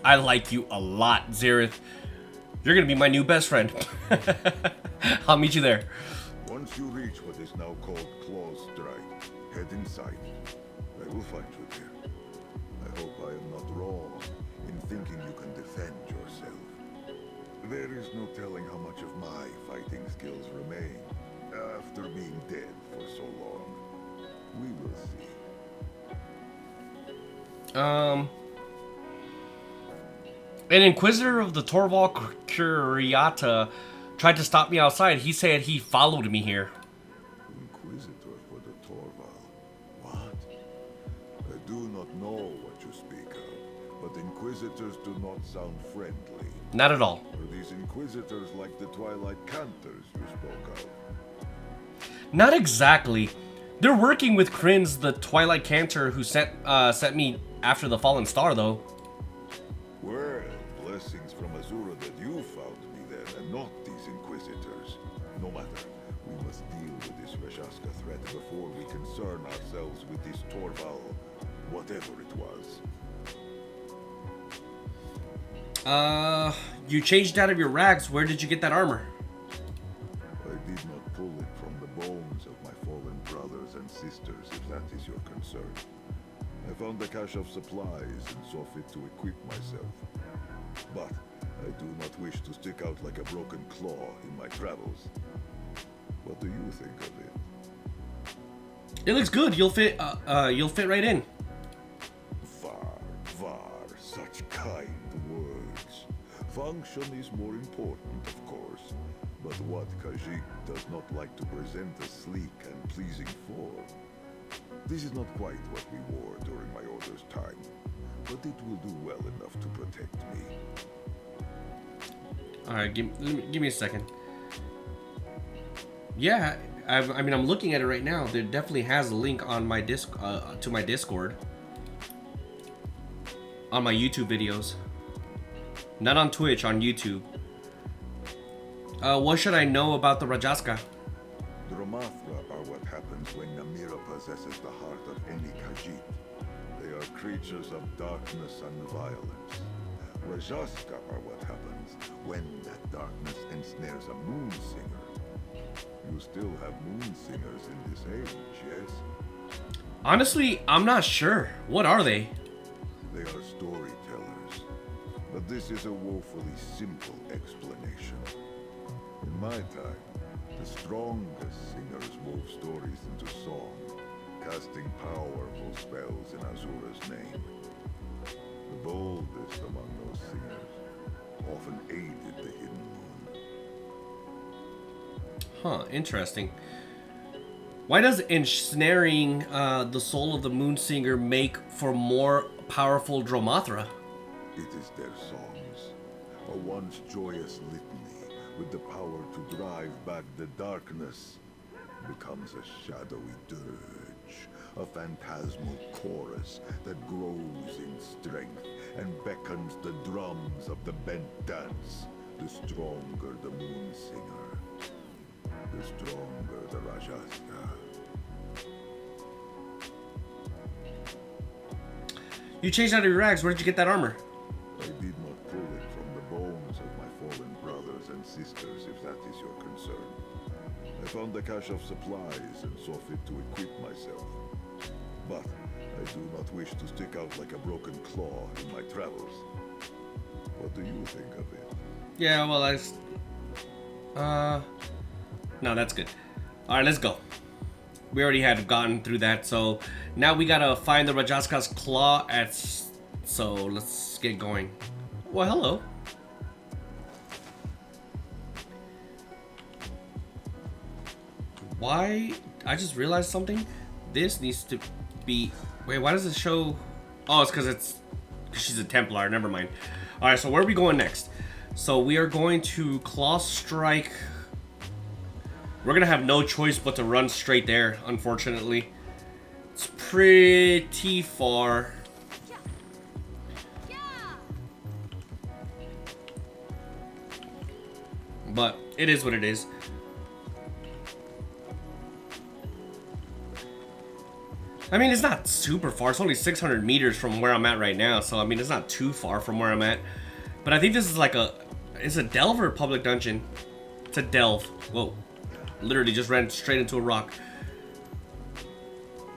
I like you a lot, Zerith. You're gonna be my new best friend. I'll meet you there. Once you reach what is now called Claw's Strike, head inside. I will find you there. I hope I am not wrong in thinking you can defend yourself. There is no telling how much of my fighting skills remain after being dead for so long. We will see. An Inquisitor of the Torval Curiata tried to stop me outside. He said he followed me here. Inquisitor for the Torval. What? I do not know what you speak of, but Inquisitors do not sound friendly. Not at all. Are these Inquisitors like the Twilight Cantors you spoke of? Not exactly. They're working with Kryn's the Twilight Cantor who sent me after the Fallen Star, though. Well, blessings from Azura that you found me then, and not these Inquisitors. No matter, we must deal with this Rajaska threat before we concern ourselves with this Torval. whatever it was. You changed out of your rags. Where did you get that armor? I did not pull it from the bones of my fallen brothers and sisters, if that is your concern. I found a cache of supplies and saw fit to equip myself. But I do not wish to stick out like a broken claw in my travels. What do you think of it? It looks good. You'll fit right in. Var, such kind words. Function is more important, of course. But what Khajiit does not like to present a sleek and pleasing form. This is not quite what we wore during my order's time, but it will do well enough to protect me. Alright, give me a second. Yeah, I mean, I'm looking at it right now. There definitely has a link on my to my Discord. On my YouTube videos. Not on Twitch, on YouTube. What should I know about the Rajaska? Dromathra are what happens when Namira possesses the heart of any Khajiit. They are creatures of darkness and violence. Rajaska are what happens when that darkness ensnares a moon singer. You still have moon singers in this age, yes? Honestly, I'm not sure. What are they? They are storytellers. But this is a woefully simple explanation. In my time, the strongest singers wove stories into song, casting powerful spells in Azura's name. The boldest among those singers often aided the hidden moon. Huh, interesting. Why does ensnaring the soul of the moon singer make for more powerful Dromathra? It is their songs, a once joyous litany with the power to drive back the darkness, becomes a shadowy dirge, a phantasmal chorus that grows in strength and beckons the drums of the bent dance. The stronger the moon singer, the stronger the Rajaska. You changed out of your rags. Where did you get that armor? I did not pull it from the bones of my fallen brothers and sisters, if that is your concern. I found a cache of supplies and saw fit to equip myself. But I do not wish to stick out like a broken claw in my travels. What do you think of it? Yeah, well, no, that's good. Alright, let's go. We already had gotten through that, so now we gotta find the Rajaska's claw so let's get going. Well, hello. Why? I just realized something. This needs to be... Wait, why does it show... Oh, it's because she's a Templar. Never mind. Alright, so where are we going next? So we are going to Claw Strike. We're gonna have no choice but to run straight there, unfortunately. It's pretty far. But it is what it is. I mean, it's not super far. It's only 600 meters from where I'm at right now. So, I mean, it's not too far from where I'm at. But I think this is like it's a delve or a public dungeon? It's a delve. Whoa. Literally just ran straight into a rock.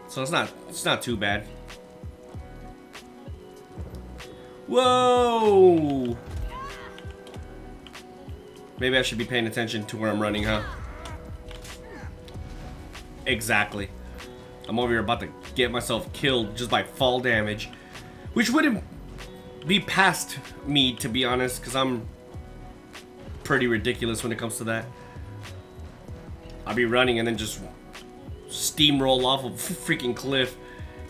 So it's not too bad. Whoa! Maybe I should be paying attention to where I'm running, huh? Exactly. I'm over here about to get myself killed just by fall damage. Which wouldn't be past me, to be honest, because I'm pretty ridiculous when it comes to that. I'll be running and then just steamroll off a freaking cliff.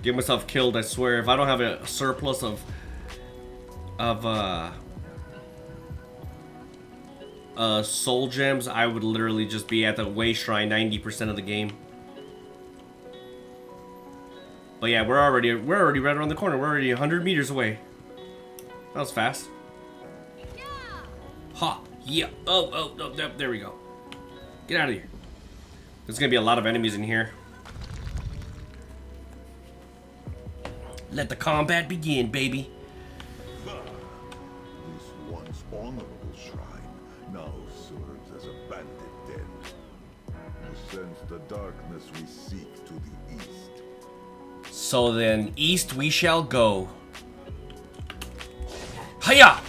Get myself killed, I swear. If I don't have a surplus of soul gems, I would literally just be at the way shrine 90% of the game. But yeah, we're already right around the corner. We're already 100 meters away. That was fast. Ha! Yeah. Oh, there we go. Get out of here. There's gonna be a lot of enemies in here. Let the combat begin, baby. This once honorable shrine now serves as a bandit den. Sense the darkness we seek to the east. So then, east we shall go. Hiya!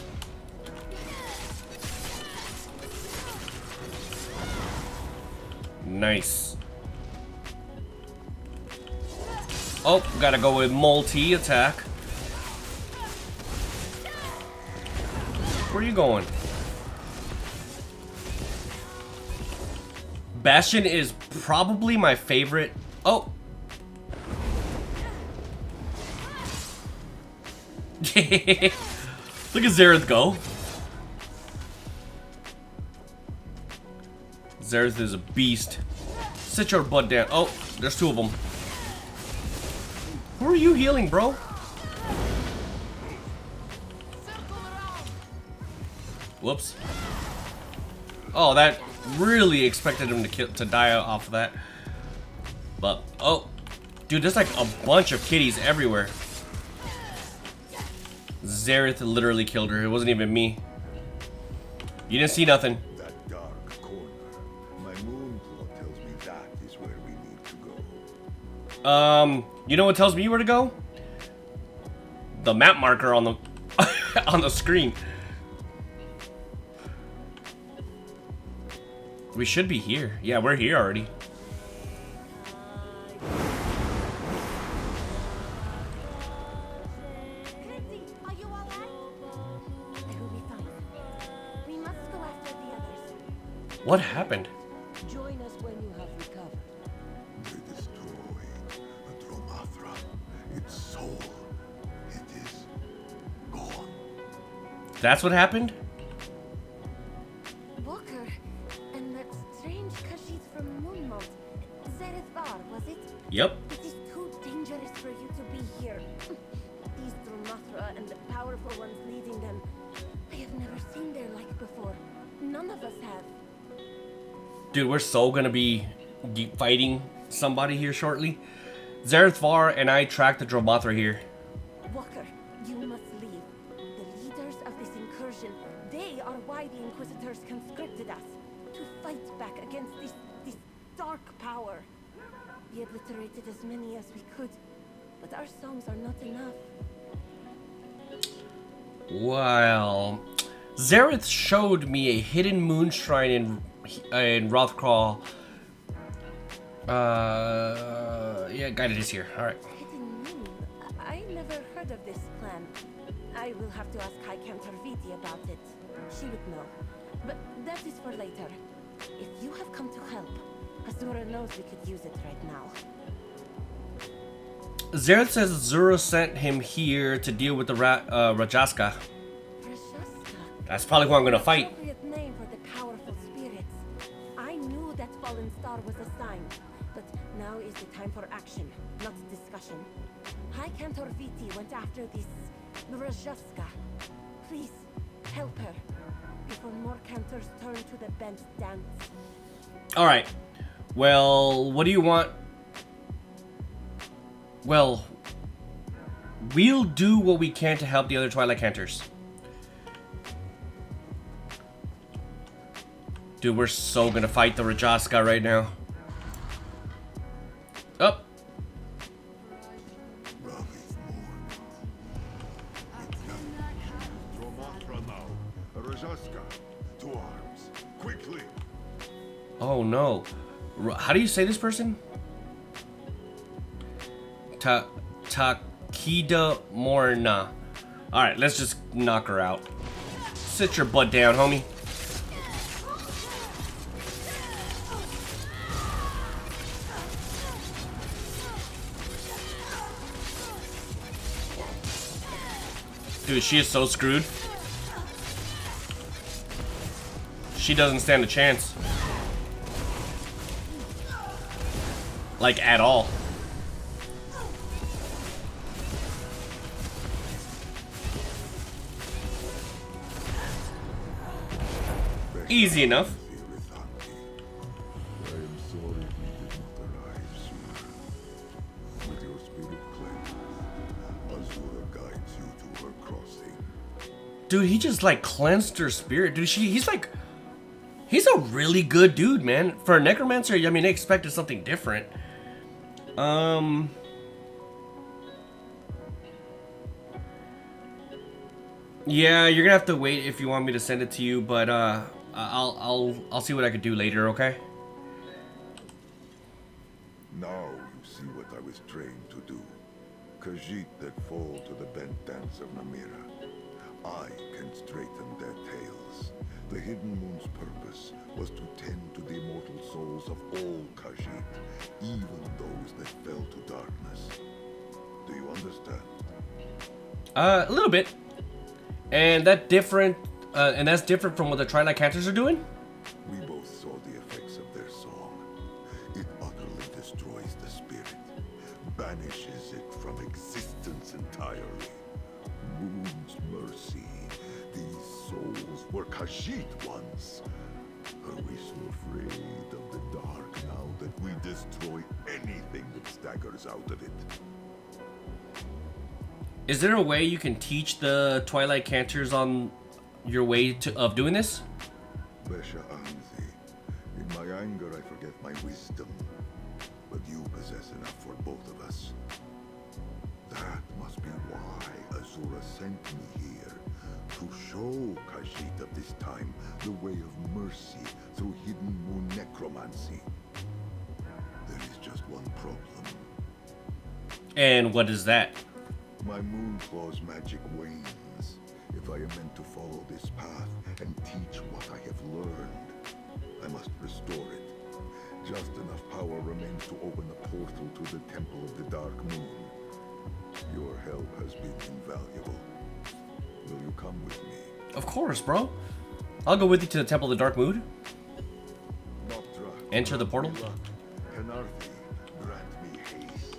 Nice. Oh, gotta go with multi-attack. Where are you going? Bastion is probably my favorite. Oh. Look at Zerith go. Zerith is a beast. Sit your butt down. Oh, there's two of them. Who are you healing, bro? Whoops. Oh, that really expected him to die off of that. But, oh. Dude, there's like a bunch of kitties everywhere. Zerith literally killed her. It wasn't even me. You didn't see nothing. That dark corner. My moon claw tells me that is where we need to go. You know what tells me where to go? The map marker on the on the screen. We should be here. Yeah, we're here already. Chrissy, are you all right? I will be fine. We must go after the others. What happened? Join us when you have recovered. They destroyed the Dromathra. Its soul. It is gone. That's what happened? Walker, and that strange Khajiit from Moonlit. Zerith Var, was it? Yep. It is too dangerous for you to be here. These Dromathra and the powerful ones leading them. I have never seen their like before. None of us have. Dude, we're so gonna be fighting somebody here shortly. Zerith Var and I tracked the Dromathra here. Walker, you must leave. The leaders of this incursion, they are why the Inquisitors conscripted us. To fight back against this dark power. We obliterated as many as we could, but our songs are not enough. Well, Zerith showed me a hidden moon shrine in Rothcrawl. Yeah, guided is here. All right. Hidden moon? I never heard of this plan. I will have to ask High Cantor Viti about it. She would know. But that is for later. If you have come to help, Azura knows we could use it right now. Zerith says Azura sent him here to deal with the Rajaska. Rajaska. That's probably who I'm gonna fight. Appropriate name for the powerful spirits. I knew that fallen star was a sign, but now is the time for action, not discussion. High Cantor Viti went after this Rajaska. Please help her before more cantors turn to the bent dance. All right. Well, what do you want? Well, we'll do what we can to help the other Twilight Cantors. Dude, we're so gonna fight the Rajaska right now. Up. Dromathra now. Rajaska, to arms. Quickly. Oh no. How do you say this person? Takida Morna. Alright, let's just knock her out. Sit your butt down, homie. Dude, she is so screwed. She doesn't stand a chance. Like, at all. Easy enough. I am sorry we did not arrive sooner. With your spirit cleansed, Azura guides you to her crossing. Dude, he just like cleansed her spirit. Dude, he's a really good dude, man. For a necromancer, I mean, they expected something different. Yeah, you're gonna have to wait if you want me to send it to you, but I'll see what I could do later, okay? Now you see what I was trained to do. Khajiit that fall to the bent dance of Namira. I can straighten their tails. The Hidden Moon's purpose was to tend to the immortal souls of all Khajiit, even those that fell to darkness. Do you understand? A little bit. And that's different from what the Twilight Cantors are doing? We both saw the effects of their song. It utterly destroys the spirit, banishes it from existence entirely. Moon's mercy. These souls were Khajiit once. Are we so afraid of the dark now that we destroy anything that staggers out of it? Is there a way you can teach the Twilight Cantors on your way of doing this? Besha Anzi, in my anger I forget my wisdom, but you possess enough for both of us. That must be why Azura sent me here, to show Khajiit of this time the way of mercy through Hidden Moon necromancy. There is just one problem. And what is that? My Moonclaw's magic wanes. If I am meant to follow this path and teach what I have learned, I must restore it. Just enough power remains to open a portal to the Temple of the Dark Moon. Your help has been invaluable. Will you come with me? Of course, bro. I'll go with you to the Temple of the Dark Moon. Noctra, Enter the portal. Canarthi, grant me haste.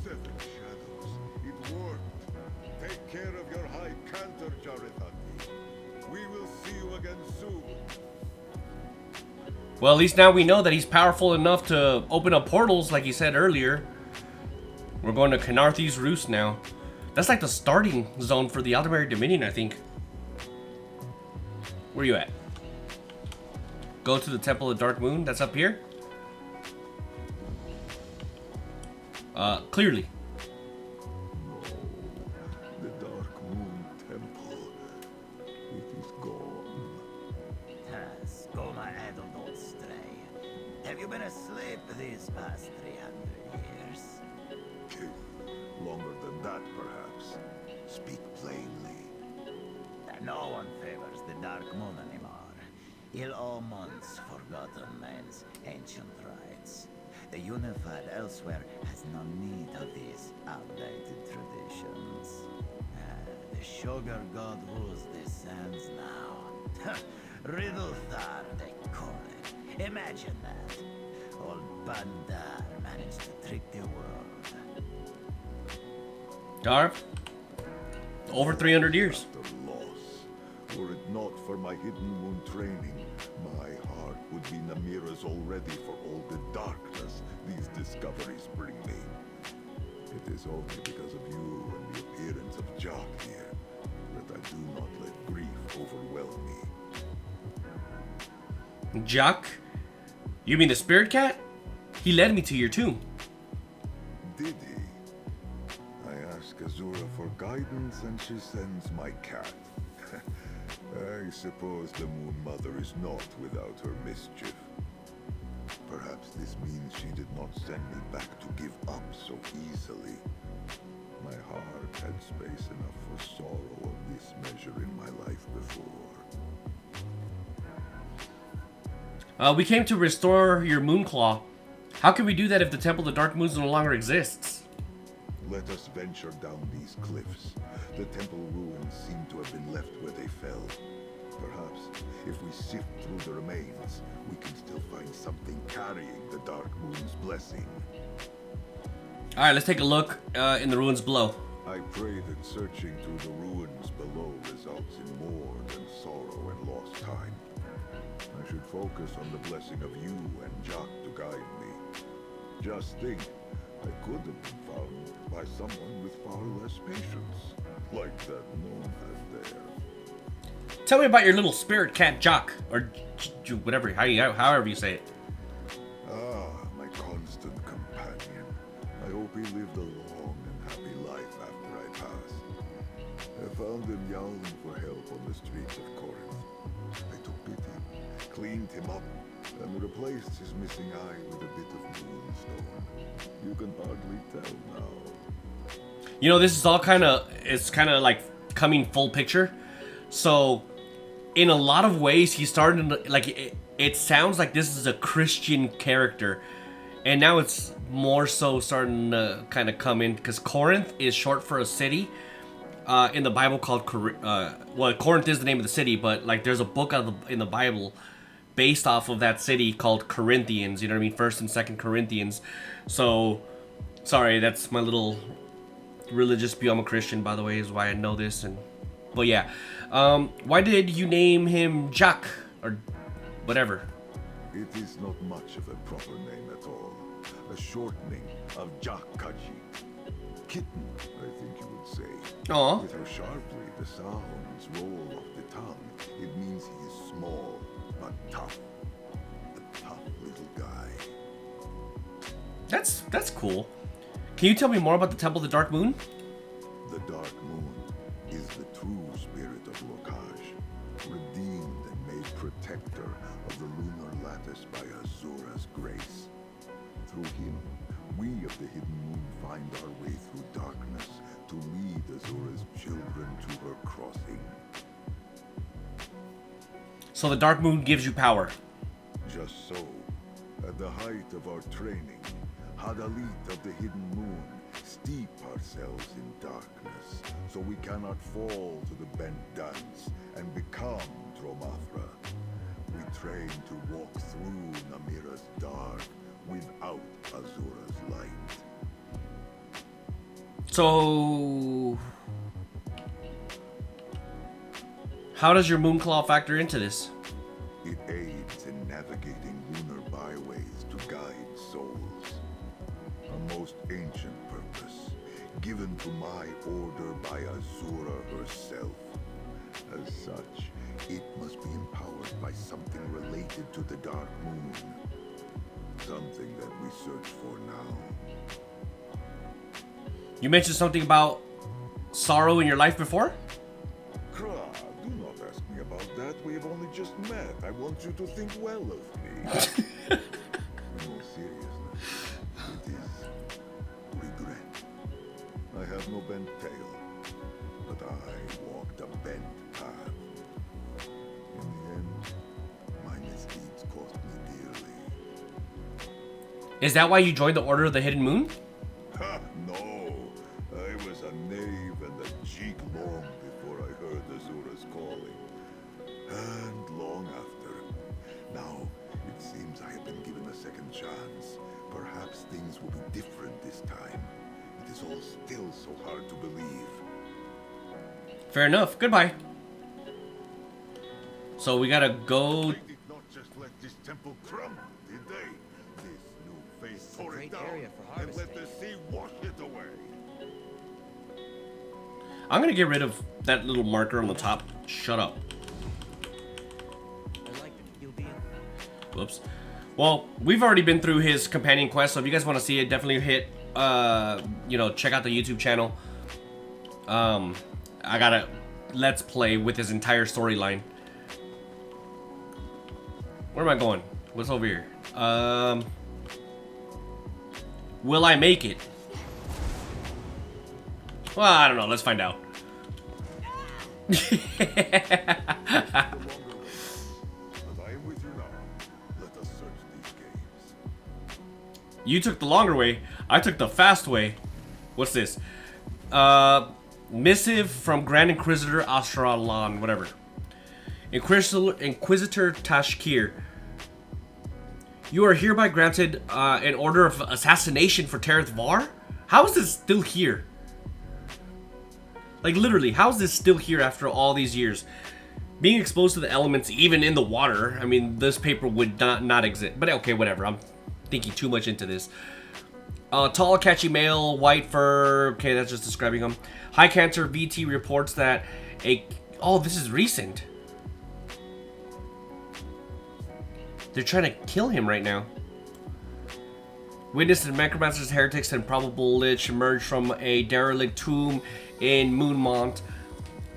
Seven shadows. It worked. Take care of your high cantor, Jarethati. We will see you again soon. Well, at least now we know that he's powerful enough to open up portals, like he said earlier. We're going to Canarthi's Roost now. That's like the starting zone for the Aldemir Dominion, I think. Where you at? Go to the Temple of Dark Moon. That's up here. Clearly. The Dark Moon Temple. It is gone. Skoma Edel, don't stray. Have you been asleep these past 300 years? Longer than that, perhaps. Speak plainly. No one favors the Dark Moon anymore. Ill-omen's forgotten man's ancient rites. The Unified elsewhere has no need of these outdated traditions. The sugar god rules these sands now. Riddle-thar, they call it. Imagine that. Old Bandar managed to trick the world. Darv? Over 300 years. The loss. Were it not for my Hidden Moon training, my heart would be Namira's already for all the darkness these discoveries bring me. It is only because of you and the appearance of Jock here that I do not let grief overwhelm me. Jock? You mean the spirit cat? He led me to your tomb. Did he? I ask Azura for guidance and she sends my cat. I suppose the Moon Mother is not without her mischief. Perhaps this means she did not send me back to give up so easily. My heart had space enough for sorrow of this measure in my life before. We came to restore your Moonclaw. How can we do that if the Temple of the Dark Moon no longer exists? Let us venture down these cliffs. The temple ruins seem to have been left where they fell. Perhaps, if we sift through the remains, we can still find something carrying the Dark Moon's blessing. Alright, let's take a look in the ruins below. I pray that searching through the ruins below results in more than sorrow and lost time. I should focus on the blessing of you and Jock to guide me. Just think, I could have been found by someone with far less patience, like that nomad there. Tell me about your little spirit cat Jock, or whatever, however you say it. Ah, my constant companion. I hope he lived a long and happy life after I passed. I found him yowling for help on the streets of Corinth. I took pity, cleaned him up, and replaced his missing eye with a bit of moonstone. You can hardly tell now. You know, this is all it's kind of like coming full picture. So, in a lot of ways, he's starting to, like, it sounds like this is a Christian character. And now it's more so starting to kind of come in, because Corinth is short for a city in the Bible called, well, Corinth is the name of the city, but, like, there's a book in the Bible based off of that city called Corinthians, you know what I mean? 1st and 2nd Corinthians. So, sorry, that's my little religious view. I'm a Christian, by the way, is why I know this. But yeah, why did you name him Jack, or whatever? It is not much of a proper name at all. A shortening of Jakkaji. Kitten, I think you would say. Aw. With how sharply the sounds roll off the tongue, it means he is small, but tough. A tough little guy. That's cool. Can you tell me more about the Temple of the Dark Moon? The Dark Moon is the true spirit of Lokaj, redeemed and made protector of the lunar lattice by Azura's grace. Through him, we of the Hidden Moon find our way through darkness to lead Azura's children to her crossing. So the Dark Moon gives you power. Just so, at the height of our training, Hadalit of the Hidden Moon, steep ourselves in darkness, so we cannot fall to the bent dance and become Dromathra. We train to walk through Namira's dark without Azura's light. So, how does your Moonclaw factor into this? It aids in navigating lunar byways to guide souls. A most ancient purpose, given to my order by Azura herself. As such, it must be empowered by something related to the Dark Moon. Something that we search for now. You mentioned something about sorrow in your life before? Kra, do not ask me about that. We have only just met. I want you to think well of me. In all seriousness, it is regret. I have no bent tail, but I walked a bent path. In the end, my misdeeds cost me dearly. Is that why you joined the Order of the Hidden Moon? Ha! No! I was a knave and a cheek long before I heard Azura's calling. And long after. Now, it seems I have been given a second chance. Perhaps things will be different this time. It is all still so hard to believe. Fair enough. Goodbye. So we gotta go. They did not just let this temple crumble, did they? This new faith tore it down and let the sea wash it away. I'm gonna get rid of that little marker on the top. Shut up. Whoops. Well, we've already been through his companion quest, so if you guys want to see it, definitely hit, you know, check out the YouTube channel. I got a Let's Play with his entire storyline. Where am I going? What's over here? Will I make it? Well, I don't know. Let's find out. But I am with you now. Let us search these caves. You took the longer way. I took the fast way. What's this? Missive from Grand Inquisitor Astralan, whatever. Inquisitor Tashkir. You are hereby granted an order of assassination for Zerith Var? How is this still here? Like, literally, how is this still here after all these years? Being exposed to the elements, even in the water, I mean, this paper would not exist. But okay, whatever. I'm thinking too much into this. Tall, catchy male, white fur. Okay, that's just describing him. High Cantor VT reports that oh, this is recent. They're trying to kill him right now. Witnessed that necromancers, heretics, and probable lich emerged from a derelict tomb in Moonmont.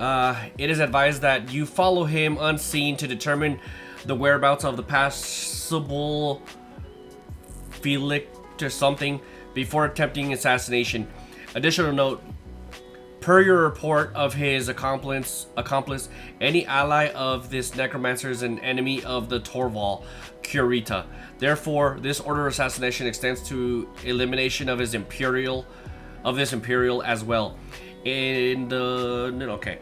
It is advised that you follow him unseen to determine the whereabouts of the possible Felix or something before attempting assassination. Additional note, per your report of his accomplice, any ally of this necromancer is an enemy of the Torval Curita. Therefore, this order of assassination extends to elimination of this imperial as well. Okay.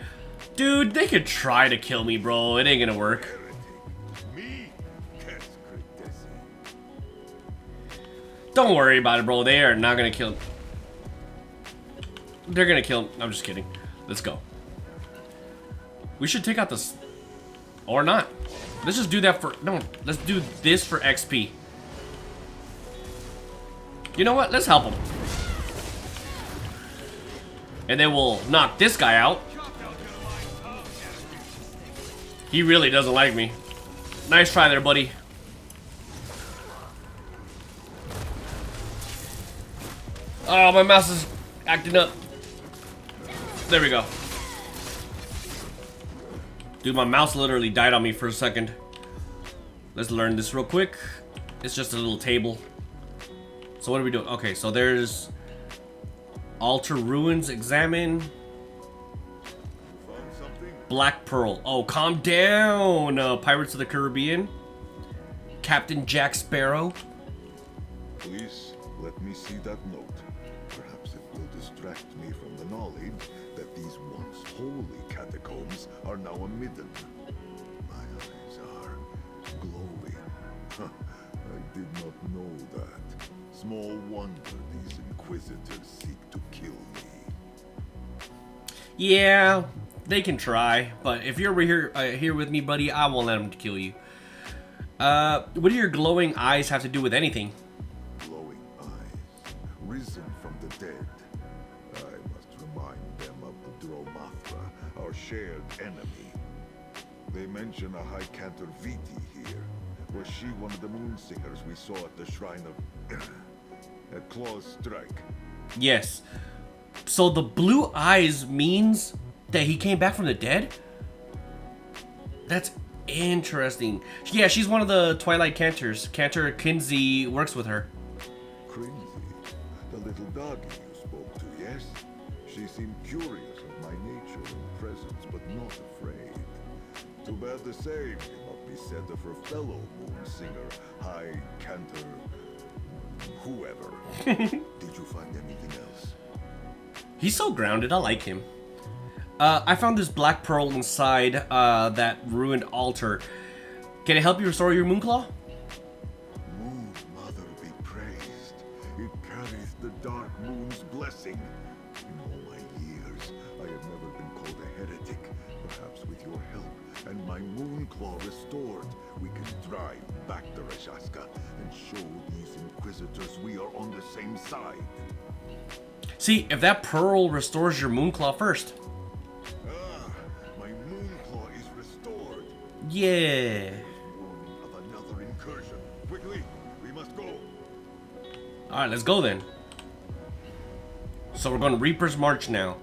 Dude, they could try to kill me, bro. It ain't gonna work. Don't worry about it, bro. They are not gonna kill. They're gonna kill. I'm just kidding. Let's go. We should take out this, or not. Let's just do that for no. Let's do this for XP. You know what? Let's help him, and then we'll knock this guy out. He really doesn't like me. Nice try there, buddy. Oh, my mouse is acting up. There we go. Dude, my mouse literally died on me for a second. Let's learn this real quick. It's just a little table. So what are we doing? Okay, so there's Altar Ruins, examine. Black Pearl. Oh, calm down, Pirates of the Caribbean. Captain Jack Sparrow. Please, let me see that note. Perhaps it will distract me from the knowledge that these once holy catacombs are now a midden. My eyes are glowing. I did not know that. Small wonder these inquisitors seek to kill me. Yeah, they can try, but if you're here with me, buddy, I won't let them kill you. What do your glowing eyes have to do with anything? Glowing eyes, risen from the dead. I must remind them of the Dromathra, our shared enemy. They mention a High Cantor Viti here. Was she one of the moon singers we saw at the shrine of at Claw's Strike? Yes. So the blue eyes means that he came back from the dead? That's interesting. Yeah, she's one of the Twilight Cantors. Cantor Kinsey works with her. Kinsey, the little doggy you spoke to, yes? She seemed curious of my nature and presence, but not afraid. Too bad the same cannot be said of her fellow moon singer, High Cantor, whoever. Did you find anything else? He's so grounded. I like him. I found this black pearl inside that ruined altar. Can it help you restore your Moonclaw? Moon Mother be praised. It carries the Dark Moon's blessing. In all my years, I have never been called a heretic. Perhaps with your help and my Moonclaw restored, we can drive back the Rashaska and show these Inquisitors we are on the same side. See, if that pearl restores your Moonclaw first. My Moonclaw is restored. Yeah. Warning of another incursion. Quickly, we must go. Alright, let's go then. So we're going to Reaper's March now.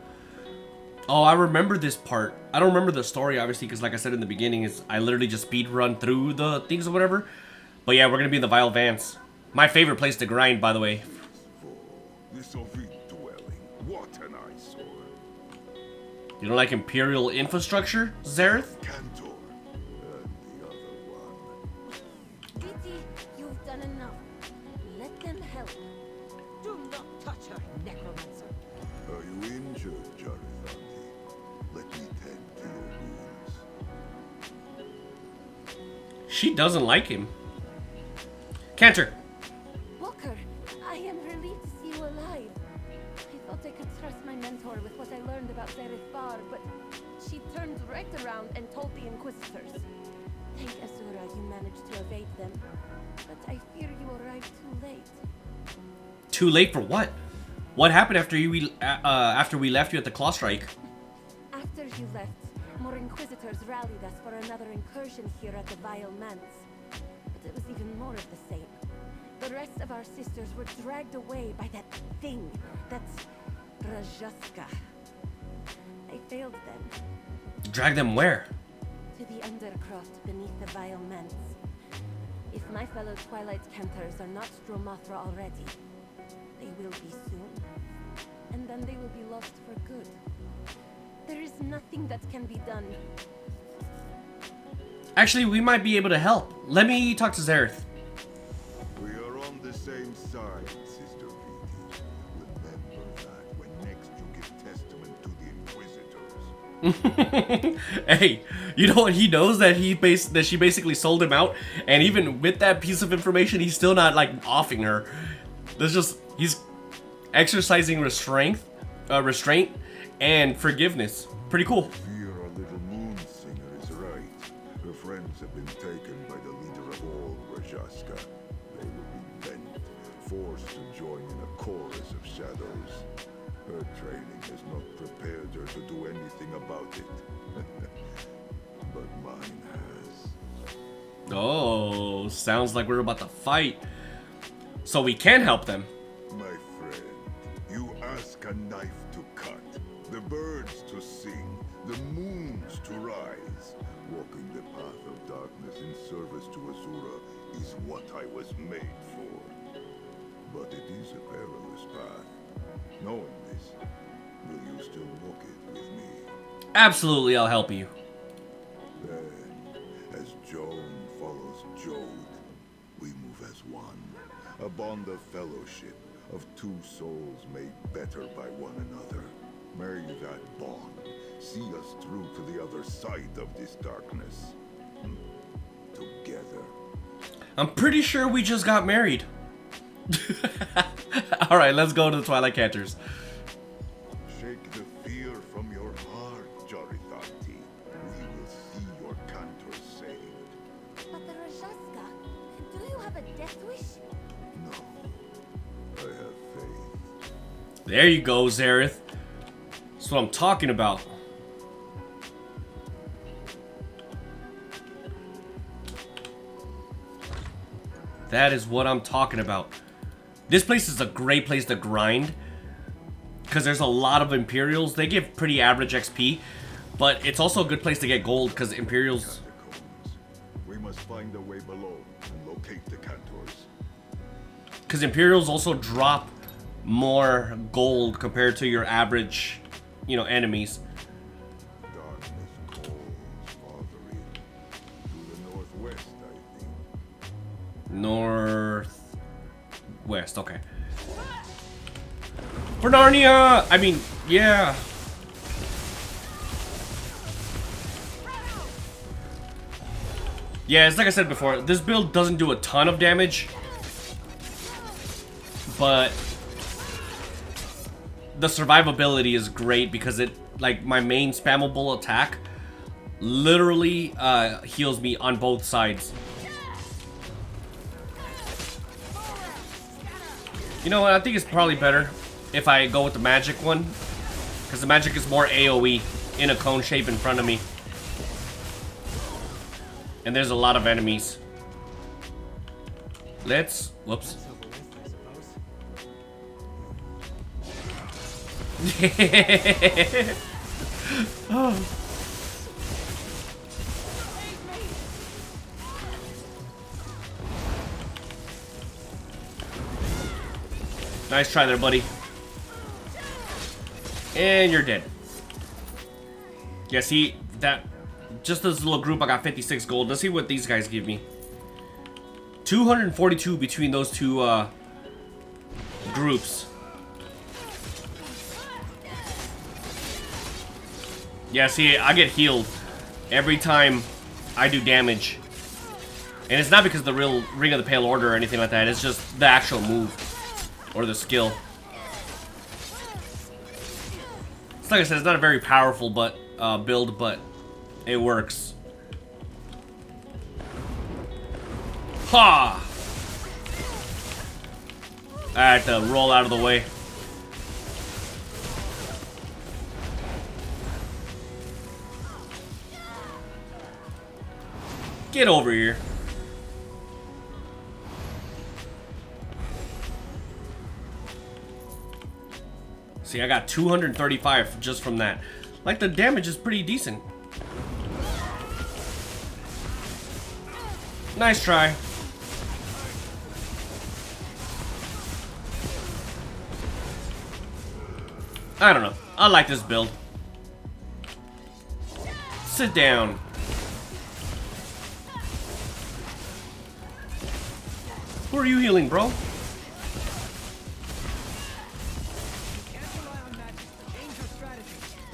Oh, I remember this part. I don't remember the story, obviously, because like I said in the beginning, I literally just speed run through the things or whatever. But yeah, we're going to be in the Vile Vance. My favorite place to grind, by the way. This Ovid dwelling. What an eyesore. You don't like Imperial infrastructure, Zerith? Cantor. And the other one. Viti, you've done enough. Let them help. Do not touch her, necromancer. Are you injured, Jareth? Let me tend to your wounds. She doesn't like him. Cantor. Walker, I am relieved to see you alive. I thought I could trust my mentor with what I learned about Zerith Var, but she turned right around and told the Inquisitors. Thank Azura you managed to evade them, but I fear you arrived too late. Too late for what? What happened after after we left you at the claw strike? After you left, more Inquisitors rallied us for another incursion here at the Vile Manse. But it was even more of the same. The rest of our sisters were dragged away by that thing, that's Rajaska. I failed them. Drag them where? To the undercroft beneath the Vile Manse. If my fellow Twilight Cantors are not Stromothra already, they will be soon. And then they will be lost for good. There is nothing that can be done. Actually, we might be able to help. Let me talk to Zerith. We are on the same side, Sister Petey. Remember that when next you give testament to the Inquisitors. Hey, you know what? He knows that she basically sold him out, and even with that piece of information, he's still not like offing her. There's just he's exercising restraint and forgiveness. Pretty cool. Fear our little moon singer is right. Her friends have been taken by the leader of all Rajaska. They will be bent, forced to join in a chorus of shadows. Her training has not prepared her to do anything about it. But mine has. Oh, sounds like we're about to fight. So we can help them. My friend, you ask a knife to cut, the birds to sing, the moons to rise. Walking the path of darkness in service to Azura is what I was made for. But it is a perilous path. Knowing this, will you still walk it with me? Absolutely, I'll help you. Then, as Joan follows Jode, we move as one. A bond of fellowship, of two souls made better by one another. May that bond see us through to the other side of this darkness. Together. I'm pretty sure we just got married. Alright, let's go to the Twilight Cantors. Shake the fear from your heart, Jorithanti. We will see your Cantor saved. But the Rajaska, do you have a death wish? No, I have faith. There you go, Zerith. That's what I'm talking about. That is what I'm talking about. This place is a great place to grind, because there's a lot of Imperials. They give pretty average XP, but it's also a good place to get gold, because Imperials... Catacombs. We must find a way below and locate the Cantors. Because Imperials also drop more gold compared to your average, you know, enemies. Darkness calls, Father, to the northwest, I think. Northwest, okay. For Narnia! I mean, yeah. Yeah, it's like I said before, this build doesn't do a ton of damage, but the survivability is great because it, like, my main spammable attack literally heals me on both sides. You know what, I think it's probably better if I go with the magic one, because the magic is more AoE in a cone shape in front of me. And there's a lot of enemies. Let's... Whoops. Oh. Nice try there, buddy. And you're dead. Yeah, see, that... Just this little group, I got 56 gold. Let's see what these guys give me. 242 between those two groups. Yeah, see, I get healed every time I do damage. And it's not because of the real Ring of the Pale Order or anything like that. It's just the actual move. Or the skill. It's like I said, it's not a very powerful build, but it works. Ha! I had to roll out of the way. Get over here. See, I got 235 just from that. Like, the damage is pretty decent. Nice try. I don't know. I like this build. Sit down. Who are you healing, bro?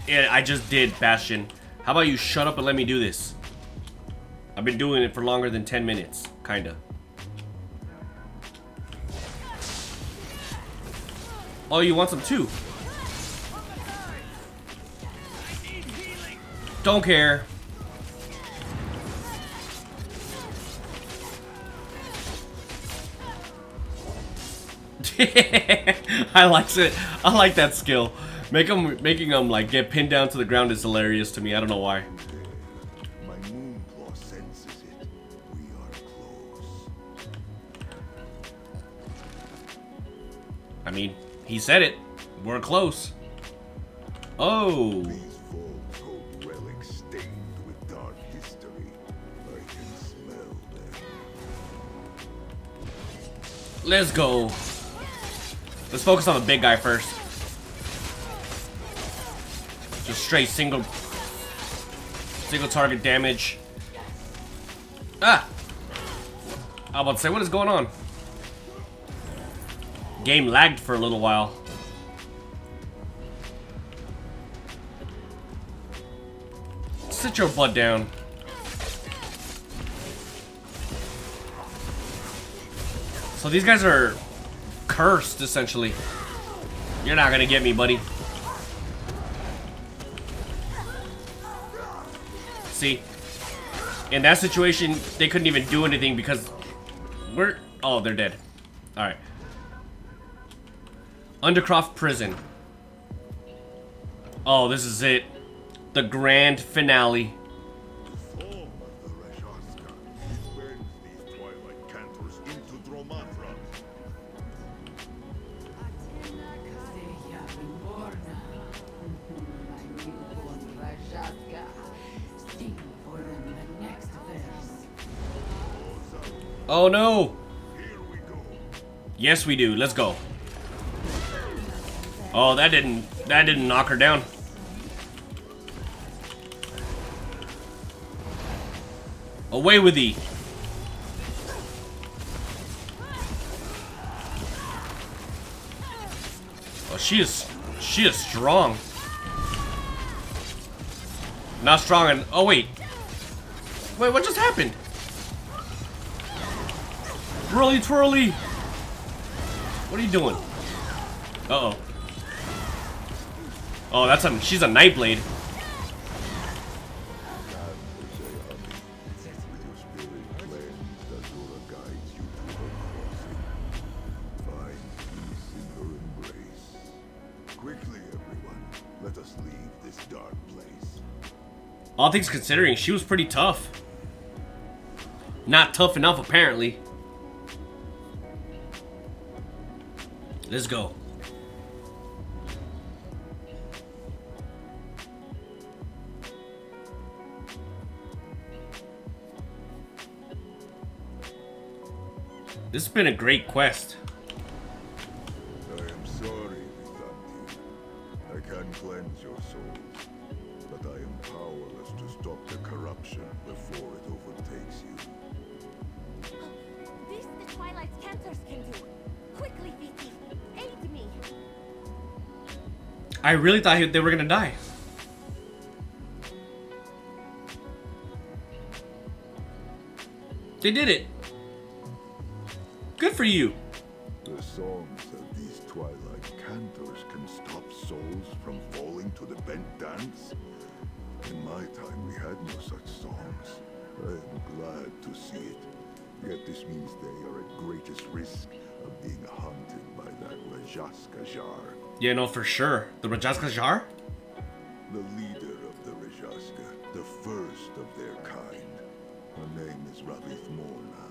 Yeah, I just did, Bastion. How about you shut up and let me do this? I've been doing it for longer than 10 minutes. Kinda. Oh, you want some too? Don't care. I like it. I like that skill. Making them like get pinned down to the ground is hilarious to me. I don't know why. My Moonclaw senses it. We are close. I mean, he said it. We're close. Oh. These vaults hold relics stained with dark history. I can smell them. Let's go. Let's focus on the big guy first. Just straight single target damage. Ah! I was about to say, what is going on? Game lagged for a little while. Sit your butt down. So these guys are cursed, essentially. You're not gonna get me, buddy. See? In that situation, they couldn't even do anything because we're... Oh, they're dead. Alright. Undercroft Prison. Oh, this is it. The grand finale. The form of the Rashaska burns these twilight cantors into Dromatra. Oh no! Here we go. Yes, we do. Let's go. Oh, that didn't knock her down. Away with thee. Oh, she is strong. Not strong and oh wait. Wait, what just happened? Twirly twirly. What are you doing? Uh-oh. Oh, she's a Nightblade. With your spirit cleansed, Azura guides you to her crossing. Find peace in her embrace. Quickly, everyone, let us leave this dark place. All things considering, she was pretty tough. Not tough enough, apparently. Let's go. This has been a great quest. I am sorry, Byzantine. I can cleanse your souls, but I am powerless to stop the corruption before it overtakes you. This the Twilight Cantors can do. Quickly, Vicky, aid me. I really thought they were gonna die. They did it. Good for you. The songs of these twilight cantors can stop souls from falling to the bent dance. In my time, we had no such songs. I am glad to see it. Yet this means they are at greatest risk of being hunted by that Rajaska Jar. Yeah, no, for sure. The Rajaska Jar? The leader of the Rajaska, the first of their kind. Her name is Zerith Var.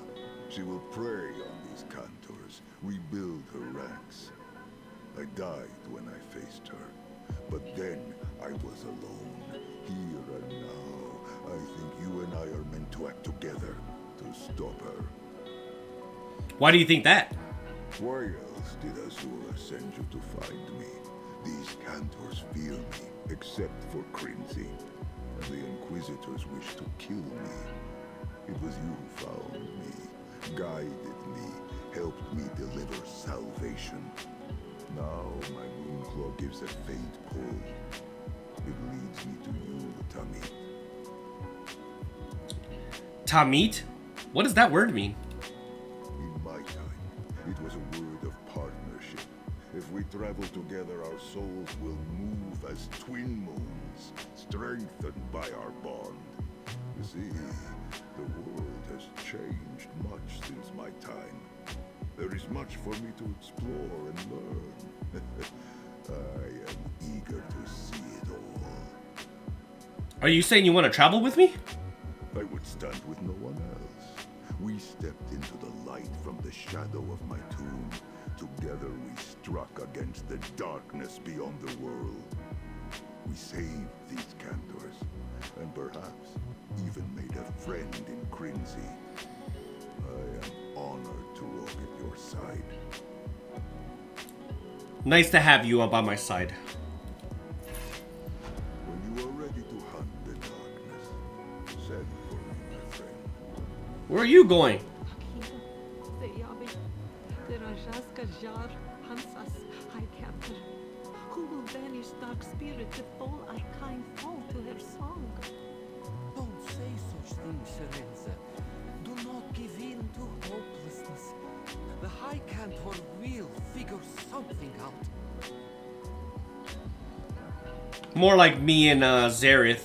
She will prey on these cantors, rebuild her ranks. I died when I faced her, but then I was alone. Here and now, I think you and I are meant to act together to stop her. Why do you think that? Why else did Azura send you to find me? These cantors fear me, except for Crinzy. And the Inquisitors wish to kill me. It was you who found me, guided me, helped me deliver salvation. Now my Moonclaw gives a faint pull. It leads me to you, Tamit. Tamit? What does that word mean? In my time, it was a word of partnership. If we travel together, our souls will move as twin moons, strengthened by our bond. You see, the world has changed much since my time. There is much for me to explore and learn. I am eager to see it all. Are you saying you want to travel with me? I would stand with no one else. We stepped into the light from the shadow of my tomb. Together we struck against the darkness beyond the world. We saved these cantors, and perhaps even made a friend in Crinzy. I am honored to walk at your side. Nice to have you by my side. When you are ready to hunt the darkness, send for me, my friend. Where are you going? The Rajaska Jar hunts us, High Captain. Who will banish dark spirits if all our kind fall to her song? Don't say such things, Serenza. Do not give in to hopelessness. The High Cantor will figure something out. More like me and Zerith.